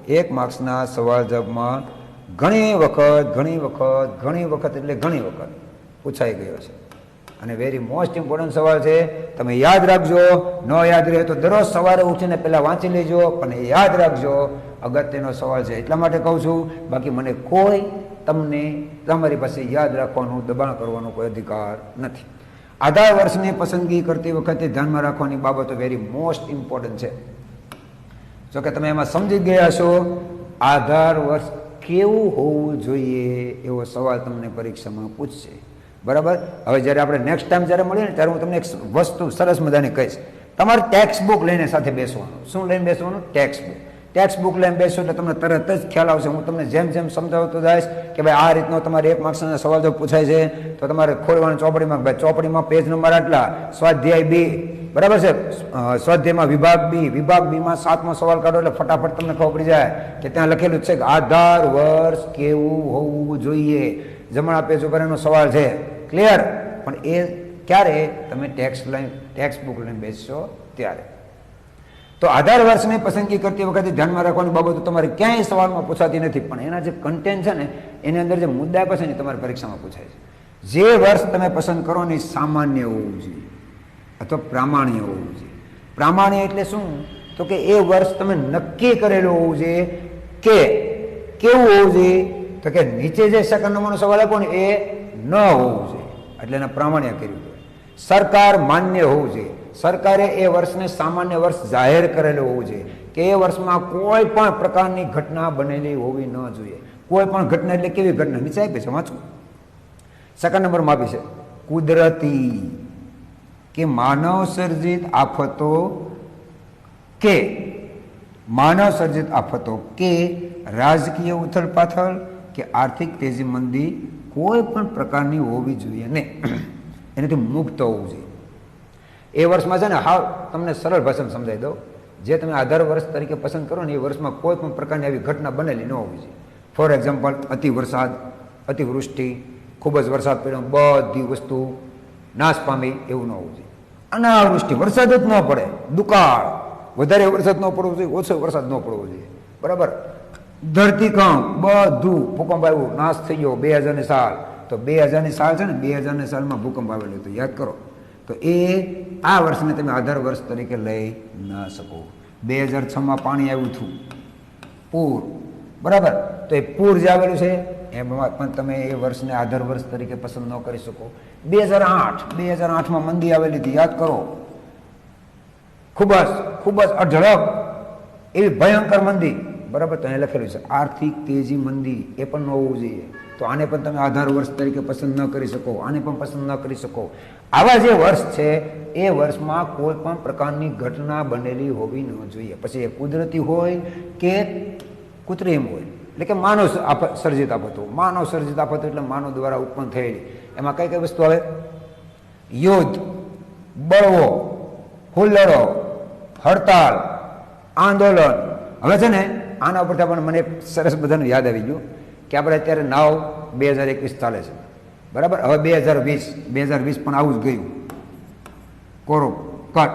Speaker 1: 1 માર્ક્સના સવાલ જવાબમાં ઘણી વખત એટલે ઘણી વખત પૂછાઈ ગયો છે. અને વેરી મોસ્ટ ઇમ્પોર્ટન્ટ સવાલ છે. તમે યાદ રાખજો. ન યાદ રહે તો દરરોજ સવારે ઉઠીને પહેલાં વાંચી લેજો, પણ યાદ રાખજો, અગત્યનો સવાલ છે એટલા માટે કહું છું. બાકી મને કોઈ તમને તમારી પાસે યાદ રાખવાનું, દબાણ કરવાનો કોઈ અધિકાર નથી. આધાર વર્ષની પસંદગી કરતી વખતે ધ્યાનમાં રાખવાની બાબતો વેરી મોસ્ટ ઇમ્પોર્ટન્ટ છે. જો કે તમે એમાં સમજી ગયા છો. આધાર વર્ષ કેવું હોવું જોઈએ એવો સવાલ તમને પરીક્ષામાં પૂછશે, બરાબર. હવે જ્યારે આપણે નેક્સ્ટ ટાઈમ જ્યારે મળીએ ને ત્યારે હું તમને એક વસ્તુ સરસ મજાની કહીશ. તમારે ટેક્સ્ટ બુક લઈને સાથે બેસવાનું. શું લઈને બેસવાનું? Text book. ટેક્સ્ટ બુક લઈને બેસો એટલે તમને તરત જ ખ્યાલ આવશે. હું તમને જેમ જેમ સમજાવતો જઈશ કે ભાઈ આ રીતનો તમારે 1 માર્ક્સના સવાલ જો પૂછાય છે તો તમારે ખોલવાનું ચોપડીમાં. ભાઈ ચોપડીમાં પેજ નંબર આટલા, સ્વાધ્યાય 2, બરાબર છે. સ્વાધ્યાયમાં વિભાગ બીમાં 7મો સવાલ કાઢો એટલે ફટાફટ તમને ખબર પડી જાય કે ત્યાં લખેલું છે કે આધાર વર્ષ કેવું હોવું જોઈએ. જમણા પેજ ઉપર એનો સવાલ છે. ક્લિયર? પણ એ ક્યારે? તમે ટેક્સ્ટ બુક લઈને બેસશો ત્યારે. તો આધાર વર્ષની પસંદગી કરતી વખતે ધ્યાનમાં રાખવાની બાબતો તમારે ક્યાંય સવાલમાં પૂછાતી નથી, પણ એના જે કન્ટેન્ટ છે ને એની અંદર જે મુદ્દા છે ને તમારી પરીક્ષામાં પૂછાય છે. જે વર્ષ તમે પસંદ કરો ને સામાન્ય હોવું જોઈએ અથવા પ્રામાણ્ય હોવું જોઈએ. પ્રામાણ્ય એટલે શું? તો કે એ વર્ષ તમે નક્કી કરેલું હોવું જોઈએ. કે કેવું હોવું જોઈએ? તો કે નીચે જે સેકન્ડ નંબરનો સવાલ આપ્યો ને એ ન હોવું જોઈએ, એટલે એને પ્રામાણ્ય કર્યું છે. સરકાર માન્ય હોવું જોઈએ. સરકારે એ વર્ષને સામાન્ય વર્ષ જાહેર કરેલું હોવું જોઈએ કે એ વર્ષમાં કોઈ પણ પ્રકારની ઘટના બનેલી હોવી ન જોઈએ. કોઈ પણ ઘટના એટલે કેવી ઘટના? નીચે આપી છે, વાંચો. સેકન્ડ નંબરમાં આપી છે કુદરતી કે માનવ સર્જિત આફતો, કે માનવ સર્જિત આફતો, કે રાજકીય ઉથલપાથલ, કે આર્થિક તેજી મંદી કોઈ પણ પ્રકારની હોવી જોઈએ ને એનાથી મુક્ત હોવું જોઈએ. એ વર્ષમાં છે ને, હાવ તમને સરળ ભાષામાં સમજાવી દઉં, જે તમે આધાર વર્ષ તરીકે પસંદ કરો ને એ વર્ષમાં કોઈ પણ પ્રકારની આવી ઘટના બનેલી ન હોવી જોઈએ. ફોર એક્ઝામ્પલ, અતિ વરસાદ, અતિવૃષ્ટિ, ખૂબ જ વરસાદ પડ્યો, બધી વસ્તુ નાશ પામી, એવું ન હોવું જોઈએ. અનાવૃષ્ટિ, વરસાદ જ ન પડે, દુકાળ, વધારે વરસાદ ન પડવો જોઈએ, ઓછો વરસાદ ન પડવો જોઈએ, બરાબર. ધરતીકંપ, બધું ભૂકંપ આવ્યું, નાશ થઈ ગયો. 2000ની સાલ, તો 2000ની સાલ છે ને, 2000ની સાલમાં ભૂકંપ આવેલો હતો, યાદ કરો. તો એ આ વર્ષને તમે આધાર વર્ષ તરીકે લઈ ન શકો. 2006માં પાણી આવ્યું હતું, પૂર, બરાબર. તો એ પૂર જે આવેલું છે એમાં પણ તમે એ વર્ષને આધાર વર્ષ તરીકે પસંદ ન કરી શકો. 2008માં મંદી આવેલી હતી, યાદ કરો. ખૂબ જ અઢળક એવી ભયંકર મંદી, બરાબર. તો અહીં લખેલું છે આર્થિક તેજી મંદી, એ પણ ન હોવું જોઈએ. તો આને પણ તમે આધાર વર્ષ તરીકે પસંદ ન કરી શકો, આને પણ પસંદ ન કરી શકો. આવા જે વર્ષ છે એ વર્ષમાં કોઈ પણ પ્રકારની ઘટના બનેલી હોવી ન જોઈએ. પછી એ કુદરતી હોય કે કૃત્રિમ હોય, એટલે કે માનવ સર્જિત આફતો. માનવ સર્જિત આફતો એટલે માનવ દ્વારા ઉત્પન્ન થયેલી. એમાં કઈ કઈ વસ્તુ આવે? યુદ્ધ, બળવો, હુલ્લડો, હડતાલ, આંદોલન. હવે છે ને આના ઉપરથી પણ મને સરસ બધાનું યાદ આવી ગયું કે આપણે અત્યારે નાવ 2021 ચાલે છે, બરાબર. હવે 2020 પણ આવું જ ગયું. કોરો કટ,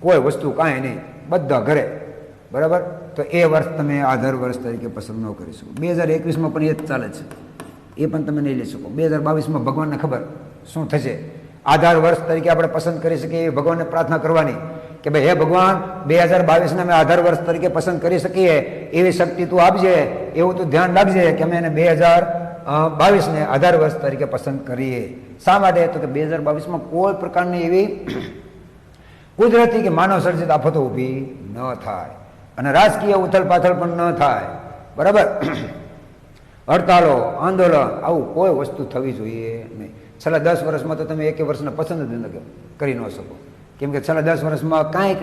Speaker 1: કોઈ વસ્તુ કાંઈ નહીં, બધા ઘરે, બરાબર. તો એ વર્ષ તમે આધાર વર્ષ તરીકે પસંદ ન કરી શકો. 2021માં પણ એ જ ચાલે છે, એ પણ તમે નહીં લઈ શકો. 2022માં ભગવાનને ખબર શું થશે. આધાર વર્ષ તરીકે આપણે પસંદ કરી શકીએ એ ભગવાનને પ્રાર્થના કરવાની કે ભાઈ હે ભગવાન, 2022ને અમે આધાર વર્ષ તરીકે પસંદ કરી શકીએ એવી શક્તિ તું આપજે, એવું તું ધ્યાન રાખજે કે અમે એને 2022ને આધાર વર્ષ તરીકે પસંદ કરીએ. શા માટે? તો કે 2022માં કોઈ પ્રકારની એવી કુદરતી કે માનવ સર્જિત આફતો ઊભી ન થાય અને રાજકીય ઉથલ પાથલ પણ ન થાય, બરાબર. હડતાલો, આંદોલન, આવું કોઈ વસ્તુ થવી જોઈએ નહીં. છેલ્લા 10 વર્ષમાં તો તમે એકે વર્ષને પસંદ જ ન કરી ન શકો, કેમ કે છેલ્લા 10 વર્ષમાં કાંઈક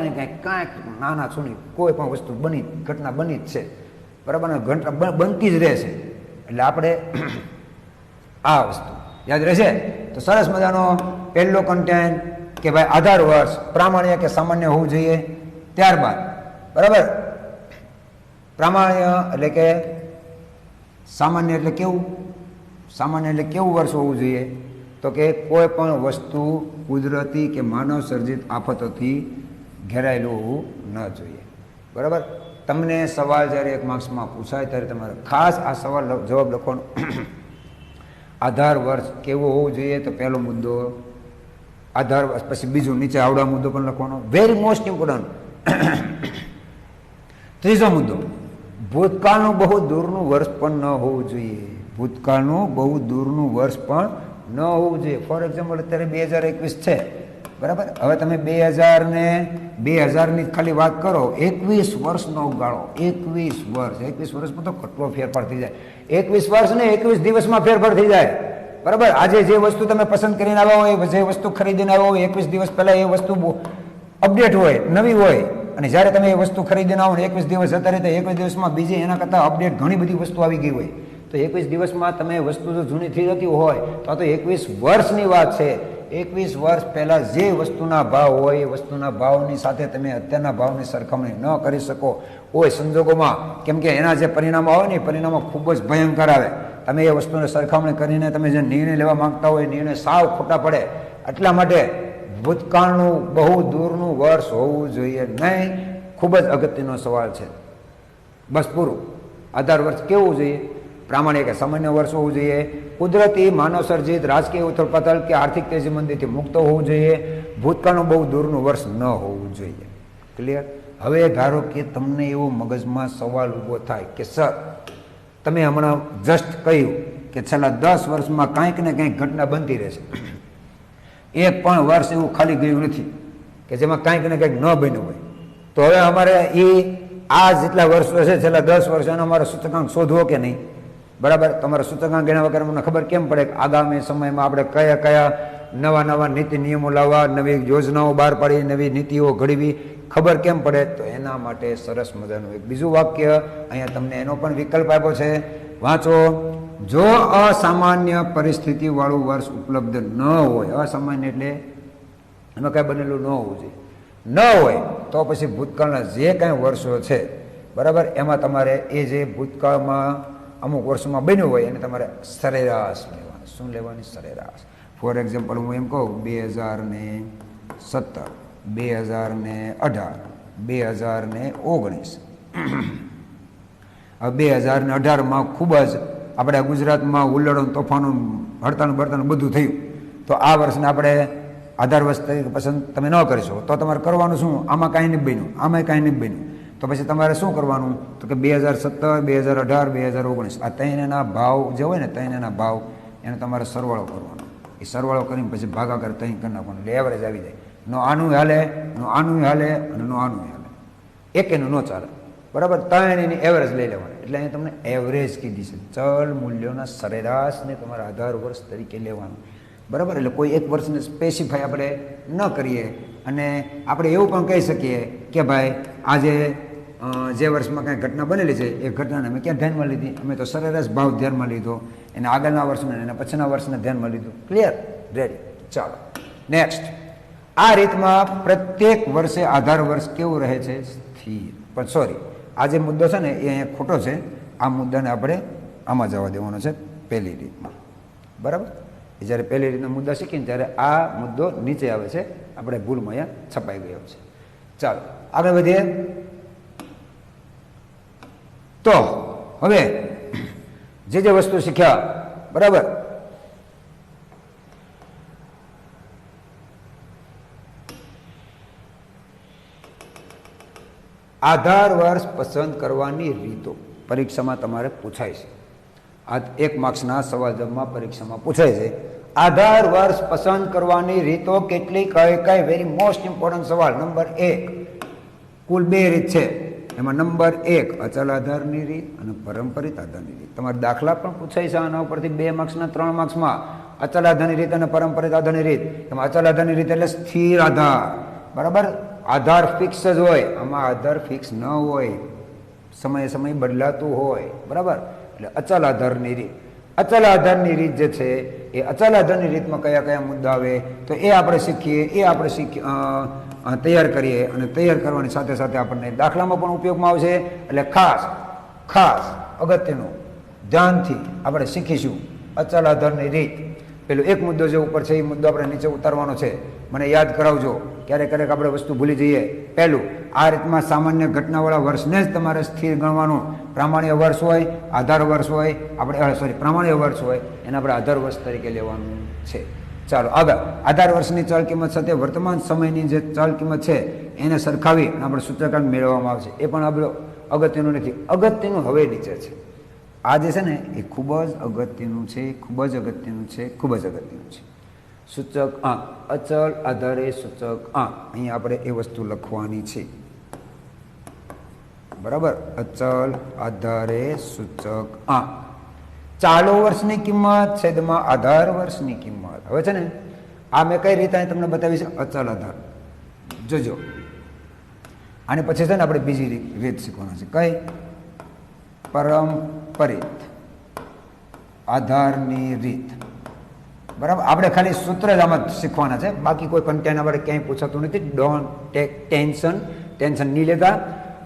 Speaker 1: નાના છૂની કોઈ પણ વસ્તુ ઘટના બની જ છે, બરાબર. ઘટના બનતી જ રહે છે. એટલે આપણે આ વસ્તુ યાદ રહેશે તો સરસ મજાનો પહેલો કન્ટેન્ટ કે ભાઈ આધાર વર્ષ પ્રામાણ્ય કે સામાન્ય હોવું જોઈએ. ત્યારબાદ બરાબર પ્રામાણ્ય એટલે કે સામાન્ય એટલે કેવું, સામાન્ય એટલે કેવું વર્ષ હોવું જોઈએ, તો કે કોઈ પણ વસ્તુ કુદરતી કે માનવ સર્જિત આફતોથી ઘેરાયેલું હોવું ન જોઈએ, બરાબર. તમને સવાલ જ્યારે 1 માર્ક્સમાં પૂછાય ત્યારે તમારે ખાસ આ સવાલ જવાબ લખવાનો. આધાર વર્ષ કેવું હોવું જોઈએ, તો પહેલો મુદ્દો આધાર વર્ષ, પછી બીજું નીચે આવડા મુદ્દો પણ લખવાનો, વેરી મોસ્ટ ઇમ્પોર્ટન્ટ. ત્રીજો મુદ્દો, ભૂતકાળનું બહુ દૂરનું વર્ષ પણ ન હોવું જોઈએ, ભૂતકાળનું બહુ દૂરનું વર્ષ પણ ન હોવું જોઈએ. ફોર એક્ઝામ્પલ અત્યારે 2021 છે, બરાબર. હવે તમે 2000ની ખાલી વાત કરો, 21 વર્ષનો ગાળો, 21 વર્ષમાં તો કેટલો ફેરફાર થઈ જાય. 21 વર્ષ ને 21 દિવસમાં ફેરફાર થઈ જાય, બરાબર. આજે જે વસ્તુ તમે પસંદ કરીને આવ્યા હોય, જે વસ્તુ ખરીદીને આવ્યા હોય, 21 દિવસ પહેલા એ વસ્તુ અપડેટ હોય, નવી હોય, અને જ્યારે તમે એ વસ્તુ ખરીદીને આવો ને 21 દિવસ જતા રહે તો 21 દિવસમાં બીજી એના કરતાં અપડેટ ઘણી બધી વસ્તુ આવી ગઈ હોય, તો 21 દિવસમાં તમે વસ્તુ જો જૂની થઈ જતી હોય તો આ તો 21 વર્ષની વાત છે. 21 વર્ષ પહેલાં જે વસ્તુના ભાવ હોય એ વસ્તુના ભાવની સાથે તમે અત્યારના ભાવની સરખામણી ન કરી શકો કોઈ સંજોગોમાં, કેમ કે એના જે પરિણામો આવે ને એ પરિણામો ખૂબ જ ભયંકર આવે. તમે એ વસ્તુને સરખામણી કરીને તમે જે નિર્ણય લેવા માંગતા હોય નિર્ણય સાવ ખોટા પડે. એટલા માટે ભૂતકાળનું બહુ દૂરનું વર્ષ હોવું જોઈએ નહીં. ખૂબ જ અગત્યનો સવાલ છે. બસ પૂરું. આધાર વર્ષ કેવું જોઈએ, પ્રામાણિક કે સામાન્ય વર્ષ હોવું જોઈએ, કુદરતી માનવ સર્જિત રાજકીય ઉથલપાથલ કે આર્થિક તેજી મંદીથી મુક્ત હોવું જોઈએ, ભૂતકાળનું બહુ દૂરનું વર્ષ ન હોવું જોઈએ. ક્લિયર. હવે ધારો કે તમને એવો મગજમાં સવાલ ઊભો થાય કે સર તમે હમણાં જસ્ટ કહ્યું કે છેલ્લા 10 વર્ષમાં કાંઈક ને કંઈક ઘટના બનતી રહેશે, એક પણ વર્ષ એવું ખાલી ગયું નથી કે જેમાં કાંઈક ને કંઈક ન બન્યું હોય. તો હવે અમારે આ જેટલા વર્ષો છે છેલ્લા 10 વર્ષ એનો અમારો સૂચકાંક શોધવો કે નહીં, બરાબર. તમારા સૂચકાંક એના વગર મને ખબર કેમ પડે કે આગામી સમયમાં આપણે કયા કયા નવા નીતિ નિયમો લાવવા, નવી યોજનાઓ બહાર પાડી, નવી નીતિઓ ઘડવી, ખબર કેમ પડે. તો એના માટે સરસ મજાનું એક બીજું વાક્ય અહીંયા તમને એનો પણ વિકલ્પ આપ્યો છે, વાંચો. જો અસામાન્ય પરિસ્થિતિવાળું વર્ષ ઉપલબ્ધ ન હોય, અસામાન્ય એટલે એમાં કાંઈ બનેલું ન હોવું જોઈએ, ન હોય તો પછી ભૂતકાળના જે કાંઈ વર્ષો છે, બરાબર, એમાં તમારે એ જે ભૂતકાળમાં અમુક વર્ષોમાં બન્યું હોય એને તમારે સરેરાશ લેવાની. શું લેવાની? સરેરાશ. ફોર એક્ઝામ્પલ હું એમ કહું 2017, 2018, 2019. હવે 2018માં ખૂબ જ આપણે ગુજરાતમાં હુલ્લડો, તોફાનો, હડતાલ બળતાલ બધું થયું. તો આ વર્ષને આપણે આધાર વર્ષ તરીકે પસંદ તમે ન કરી શકો. તો તમારે કરવાનું શું? આમાં કાંઈ નહીં બન્યું, આમાંય કાંઈ નહીં બન્યું. તો પછી તમારે શું કરવાનું? તો કે 2017, 2018, 2019 આ ત્રણેયના ભાવ જે હોય ને, ત્રણેયના ભાવ એને તમારે સરવાળો કરવાનો. એ સરવાળો કરીને પછી ભાગાકાર ત્રણ કરી નાખવાનું એટલે એવરેજ આવી જાય. નો આનું હાલે, નો આનું હાલે અને નો આનું હાલે, એકેનું ન ચાલે, બરાબર. ત્રણેયની એવરેજ લઈ લેવાની. એટલે અહીં તમને એવરેજ કીધી છે. ચલ મૂલ્યોના સરેરાશને તમારા આધાર વર્ષ તરીકે લેવાનું, બરાબર. એટલે કોઈ એક વર્ષને સ્પેસિફાય આપણે ન કરીએ અને આપણે એવું પણ કહી શકીએ કે ભાઈ આજે જે વર્ષમાં કાંઈ ઘટના બનેલી છે એ ઘટનાને અમે ક્યાં ધ્યાનમાં લીધી? અમે તો સરેરાશ ભાવ ધ્યાનમાં લીધો, એને આગળના વર્ષને એને પછીના વર્ષને ધ્યાનમાં લીધું. ક્લિયર? રેડી. ચાલો નેક્સ્ટ. આ રીતમાં પ્રત્યેક વર્ષે આધાર વર્ષ કેવું રહે છે? સ્થિર. પણ સોરી, આ જે મુદ્દો છે ને એ અહીંયા ખોટો છે. આ મુદ્દાને આપણે આમાં જવા દેવાનો છે પહેલી રીતમાં, બરાબર. જ્યારે પહેલી રીતના મુદ્દા શીખીને ત્યારે આ મુદ્દો નીચે આવે છે, આપણે ભૂલમાં અહીંયા છપાઈ ગયો છે. ચાલો આગળ વધીએ. તો હવે જે વસ્તુ શીખ્યા, બરાબર, આધાર વર્ષ પસંદ કરવાની રીતો પરીક્ષામાં તમારે પૂછાય છે. આ 1 માર્ક્સના સવાલ જવાબમાં પરીક્ષામાં પૂછાય છે. આધાર વર્ષ પસંદ કરવાની રીતો કેટલી કઈ કઈ? વેરી મોસ્ટ ઇમ્પોર્ટન્ટ સવાલ. નંબર 1, કુલ 2 રીત છે. એમાં નંબર 1 અચલ આધારની રીત અને પરંપરિત આધારની રીત. તમારે દાખલા પણ પૂછાય છે આના ઉપરથી 2 માર્ક્સના 3 માર્ક્સમાં. અચલ આધારની રીત અને પરંપરિત આધારની રીત. એમાં અચલ આધારની રીત એટલે સ્થિર આધાર, બરાબર? આધાર ફિક્સ જ હોય. આમાં આધાર ફિક્સ ન હોય, સમયે સમય બદલાતું હોય, બરાબર? એટલે અચલ આધારની રીત. અચલ આધારની રીત જે છે એ અચલ આધારની રીતમાં કયા કયા મુદ્દા આવે તો એ આપણે શીખીએ, એ આપણે તૈયાર કરીએ. અને તૈયાર કરવાની સાથે સાથે આપણને દાખલામાં પણ ઉપયોગમાં આવશે. એટલે ખાસ અગત્યનું ધ્યાનથી આપણે શીખીશું અચલ આધારની રીત. પેલો એક મુદ્દો જે ઉપર છે એ મુદ્દો આપણે નીચે ઉતારવાનો છે. મને યાદ કરાવજો, ક્યારેક આપણે વસ્તુ ભૂલી જઈએ. પહેલું, આ રીતમાં સામાન્ય ઘટનાવાળા વર્ષને જ તમારે સ્થિર ગણવાનું. પ્રામાણ્ય વર્ષ હોય, આધાર વર્ષ હોય, આપણે પ્રામાણ્ય વર્ષ હોય એને આપણે આધાર વર્ષ તરીકે લેવાનું છે. ચાલો આગળ. આધાર વર્ષની ચલ કિંમત સાથે વર્તમાન સમયની જે ચલ કિંમત છે એને સરખાવી અને આપણે સૂચકાંક મેળવવામાં આવશે. એ પણ આપણે અગત્યનું નથી. અગત્યનું હવે નીચે છે. આ જે છે ને એ ખૂબ જ અગત્યનું છે, ખૂબ જ અગત્યનું છે, ખૂબ જ અગત્યનું છે. સૂચક આંક, અચલ આધારે સૂચક આંક. અહીંયા આપણે એ વસ્તુ લખવાની છે, બરાબર? અચલ આધારે સૂચક આંક. ચાલુ વર્ષની કિંમત છેદમાં આધાર વર્ષની કિંમત. હવે છે ને આ મેં કઈ રીતે તમને બતાવી છે? અચલ આધાર. જોજો, આને પછી છે ને આપણે બીજી રીત શીખવાના છે. કઈ? પરંપરિત આધારની રીત, બરાબર? આપણે ખાલી સૂત્ર જ આમાં શીખવાના છે, બાકી કોઈ કન્ટેન્ટ આપણે ક્યાંય પૂછાતું નથી. ડોન્ટ ટેક ટેન્શન નહીં લેતા.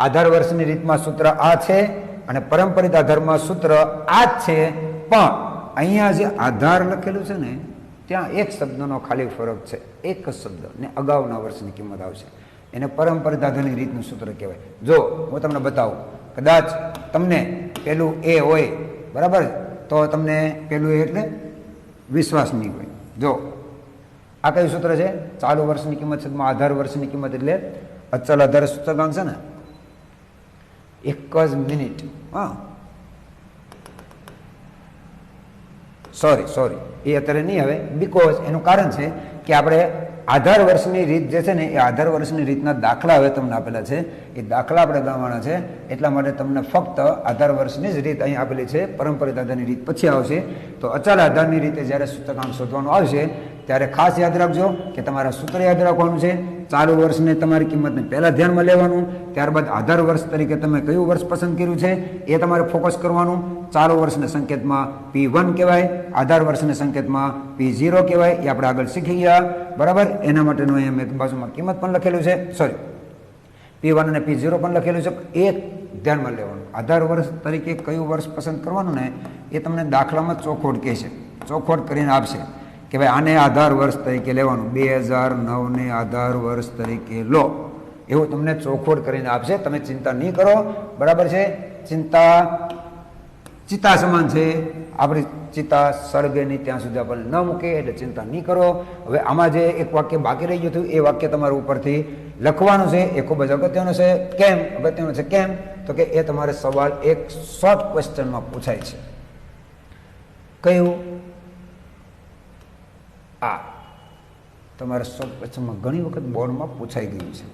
Speaker 1: આધાર વર્ષની રીતમાં સૂત્ર આ છે અને પરંપરિત આધારમાં સૂત્ર આ જ છે. પણ અહીંયા જે આધાર લખેલું છે ને ત્યાં એક શબ્દનો ખાલી ફરક છે. એક જ શબ્દ ને અગાઉના વર્ષની કિંમત આવશે. એને પરંપરિત આધારની રીતનું સૂત્ર કહેવાય. જો હું તમને બતાવું, કદાચ તમને પેલું એ હોય, બરાબર, તો તમને પેલું એ એટલે વિશ્વાસ નહીં હોય. જો આ કયું સૂત્ર છે? ચાલુ વર્ષની કિંમત છેદમાં આધાર વર્ષની કિંમત એટલે અચલ આધાર સૂચકાંક છે ને. એક જ મિનિટ. હા, સોરી એ અત્યારે નહીં આવે. બીકોઝ એનું કારણ છે કે આપણે આધાર વર્ષની રીત જે છે ને એ આધાર વર્ષની રીતના દાખલા હવે તમને આપેલા છે. એ દાખલા આપણે ગણવાના છે. એટલા માટે તમને ફક્ત આધાર વર્ષની જ રીત અહીં આપેલી છે. પરંપરિત આધારની રીત પછી આવશે. તો અચલ આધારની રીતે જ્યારે સૂચકાંક શોધવાનું આવશે ત્યારે ખાસ યાદ રાખજો કે તમારા સૂત્ર યાદ રાખવાનું છે. ચાલુ વર્ષને તમારી કિંમતને પહેલાં ધ્યાનમાં લેવાનું. ત્યારબાદ આધાર વર્ષ તરીકે તમે કયું વર્ષ પસંદ કર્યું છે એ તમારે ફોકસ કરવાનું. ચાલુ વર્ષને સંકેતમાં P1 કહેવાય, આધાર વર્ષને સંકેતમાં P0 કહેવાય. એ આપણે આગળ શીખી ગયા, બરાબર? એના માટેનું અહીંયા મેં બાજુમાં કિંમત પણ લખેલું છે, સોરી P1 અને P0 પણ લખેલું છે. એક ધ્યાનમાં લેવાનું, આધાર વર્ષ તરીકે કયું વર્ષ પસંદ કરવાનું ને એ તમને દાખલામાં ચોખવટ કહે છે. ચોખવટ કરીને આપશે કે ભાઈ આને આધાર વર્ષ તરીકે લેવાનું, 2009ને આધાર વર્ષ તરીકે લો, એવું તમને ચોખવટ કરીને આપશે. તમે ચિંતા નહીં કરો, બરાબર છે? ચિતા સમાન છે. આપણી ચિતા સળગે નહીં ત્યાં સુધી આપણને ન મૂકે, એટલે ચિંતા નહીં કરો. હવે આમાં જે એક વાક્ય બાકી રહી ગયું હતું એ વાક્ય તમારે ઉપરથી લખવાનું છે. એ ખૂબ જ અગત્યનું છે. કેમ અગત્યનું છે? કેમ તો કે એ તમારે સવાલ એક શોર્ટ ક્વેશ્ચનમાં પૂછાય છે. કયું? આ તમારા શોર્ટ ક્વેશ્ચનમાં ઘણી વખત બોર્ડમાં પૂછાઈ ગયું છે.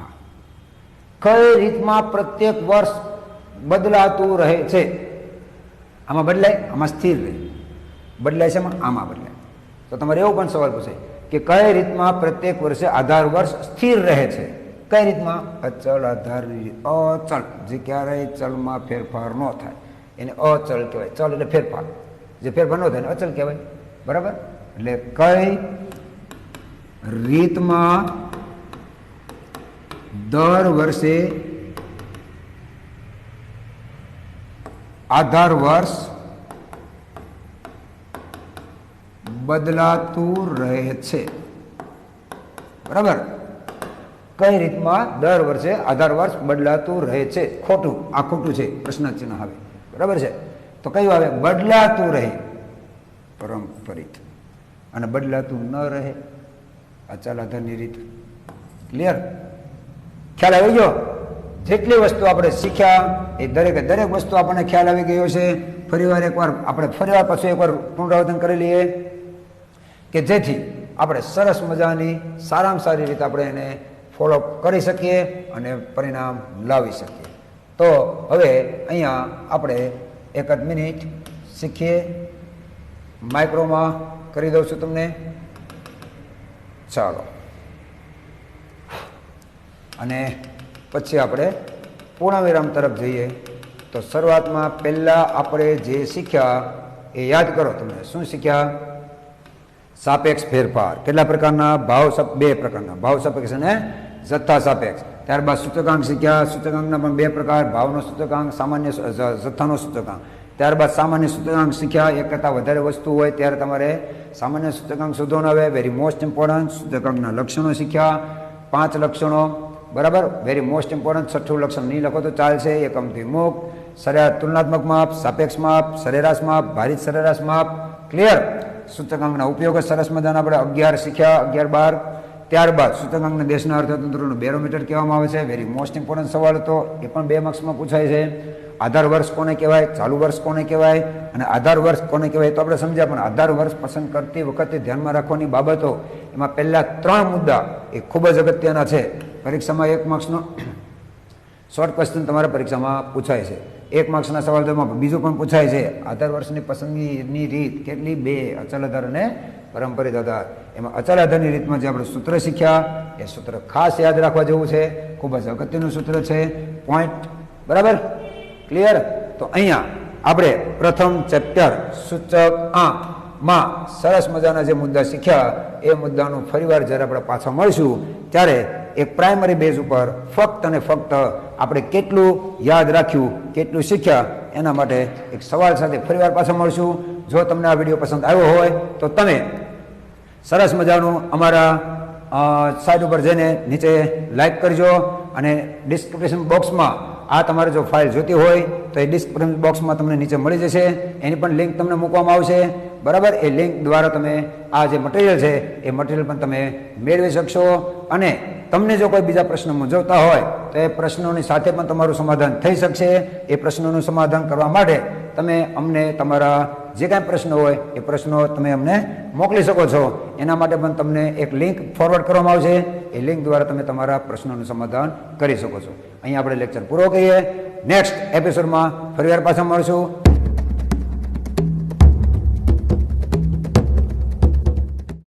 Speaker 1: આ કઈ રીતમાં પ્રત્યેક વર્ષ બદલાતું રહે છે? આમાં બદલાય, આમાં સ્થિર રહે. બદલાય છે આમાં બદલાય. તો તમારે એવો પણ સવાલ પૂછાય કે કઈ રીતમાં પ્રત્યેક વર્ષે આધાર વર્ષ સ્થિર રહે છે? કઈ રીતમાં? અચલ આધારની અચલ, જે ક્યારેય ચલમાં ફેરફાર ન થાય એને અચલ કહેવાય. ચલ એટલે ફેરફાર, જે ફેરફાર ન થાય એને અચલ કહેવાય, બરાબર? એટલે કઈ રીતમાં દર વર્ષે આધાર વર્ષ બદલાતું રહે છે? બરાબર? કઈ રીતમાં દર વર્ષે આધાર વર્ષ બદલાતું રહે છે? ખોટું, આ ખોટું છે, પ્રશ્ન ચિહ્ન આવે, બરાબર છે? તો કયું આવે? બદલાતું રહે, પરંપરિત. અને બદલાતું ન રહે, અચલ આધારની રીત. ક્લિયર? ખ્યાલ આવી ગયો? જેટલી વસ્તુ આપણે શીખ્યા એ દરેક વસ્તુ આપણને ખ્યાલ આવી ગયો છે. ફરીવાર એકવાર આપણે પાછું એકવાર પુનરાવર્તન કરી લઈએ. કે જેથી આપણે સરસ મજાની સારામાં સારી રીતે આપણે એને ફોલો કરી શકીએ અને પરિણામ લાવી શકીએ. તો હવે અહીંયા આપણે એક જ મિનિટ શીખીએ. માઇક્રોમાં કરી દઉં છું તમને. ચાલો, અને પછી આપણે પૂર્ણવિરામ તરફ જઈએ. તો શરૂઆતમાં પહેલાં આપણે જે શીખ્યા એ યાદ કરો. તમે શું શીખ્યા? સાપેક્ષ ફેરફાર. કેટલા પ્રકારના? બે પ્રકારના, ભાવ સાપેક્ષ અને જથ્થા સાપેક્ષ. ત્યારબાદ સૂચકાંક શીખ્યા. સૂચકાંકના પણ બે પ્રકાર, ભાવનો સૂચકાંક, સામાન્ય જથ્થાનો સૂચકાંક. ત્યારબાદ સામાન્ય સૂચકાંક શીખ્યા. એક કરતાં વધારે વસ્તુ હોય ત્યારે તમારે સામાન્ય સૂચકાંક શોધવાનો આવે. Very most important. સૂચકાંકના લક્ષણો શીખ્યા, 5 લક્ષણો. બરાબર, વેરી મોસ્ટ ઇમ્પોર્ટન્ટ. 6ઠું લક્ષણ નહીં લખો તો ચાલશે. એકમથી મુક્ત, સરેરાશ તુલનાત્મક માપ, સાપેક્ષ માપ, સરેરાશ માપ, ભારિત સરેરાશ માપ. ક્લિયર? સૂચકાંકના ઉપયોગ સરસ મજાના આપણે 11 શીખ્યા, 11-12. ત્યારબાદ સૂચકાંકના દેશના અર્થતંત્રનું બેરોમીટર કહેવામાં આવે છે. વેરી મોસ્ટ ઇમ્પોર્ટન્ટ સવાલ હતો, એ પણ 2 માર્ક્સમાં પૂછાય છે. આધાર વર્ષ કોને કહેવાય, ચાલુ વર્ષ કોને કહેવાય અને આધાર વર્ષ કોને કહેવાય તો આપણે સમજ્યા. પણ આધાર વર્ષ પસંદ કરતી વખતે ધ્યાનમાં રાખવાની બાબતો, એમાં પહેલા 3 મુદ્દા એ ખૂબ જ અગત્યના છે. પરીક્ષામાં 1 માર્ક્સનો શોર્ટ ક્વેશ્ચન તમારા પરીક્ષામાં પૂછાય છે. 1 માર્ક્સના સવાલ તો બીજું પણ પૂછાય છે. આધાર વર્ષની પસંદગીની રીત કેટલી? 2, અચલ આધાર અને પરંપરિત આધાર. એમાં અચલ આધારની રીતમાં જે આપણે સૂત્ર શીખ્યા, એ સૂત્ર ખાસ યાદ રાખવા જેવું છે. ખૂબ જ અગત્યનું સૂત્ર છે. પોઈન્ટ. બરાબર, ક્લિયર? તો અહીંયા આપણે પ્રથમ ચેપ્ટર સૂચકાંકમાં સરસ મજાના જે મુદ્દા શીખ્યા, એ મુદ્દાનું ફરીવાર જ્યારે આપણે પાછા મળશું ત્યારે એક પ્રાઇમરી બેઝ ઉપર ફક્ત અને ફક્ત આપણે કેટલું યાદ રાખ્યું, કેટલું શીખ્યા, એના માટે એક સવાલ સાથે ફરીવાર પાછા મળશું. જો તમને આ વિડીયો પસંદ આવ્યો હોય તો તમે સરસ મજાનું અમારા સાઇટ ઉપર જઈને નીચે લાઈક કરજો અને ડિસ્ક્રિપ્શન બોક્સમાં આ તમારે જો ફાઇલ જોતી હોય તો એ ડિસ્ક્રિપ્શન બોક્સમાં તમને નીચે મળી જશે. એની પણ લિંક તમને મૂકવામાં આવશે. બરાબર, એ લિંક દ્વારા તમે આ જે મટીરિયલ છે એ મટીરિયલ પણ તમે મેળવી શકશો. અને તમને જો કોઈ બીજા પ્રશ્ન મૂંઝવતા હોય તો એ પ્રશ્નોની સાથે પણ તમારું સમાધાન થઈ શકશે. એ પ્રશ્નોનું સમાધાન કરવા માટે તમે અમને તમારા જે કાંઈ પ્રશ્નો હોય એ પ્રશ્નો તમે અમને મોકલી શકો છો. એના માટે પણ તમને એક લિંક ફોરવર્ડ કરવામાં આવશે. એ લિંક દ્વારા તમે તમારા પ્રશ્નોનું સમાધાન કરી શકો છો. અહીં આપણે લેક્ચર પૂરો કરીએ. નેક્સ્ટ એપિસોડમાં ફરીવાર પાછા મળશું.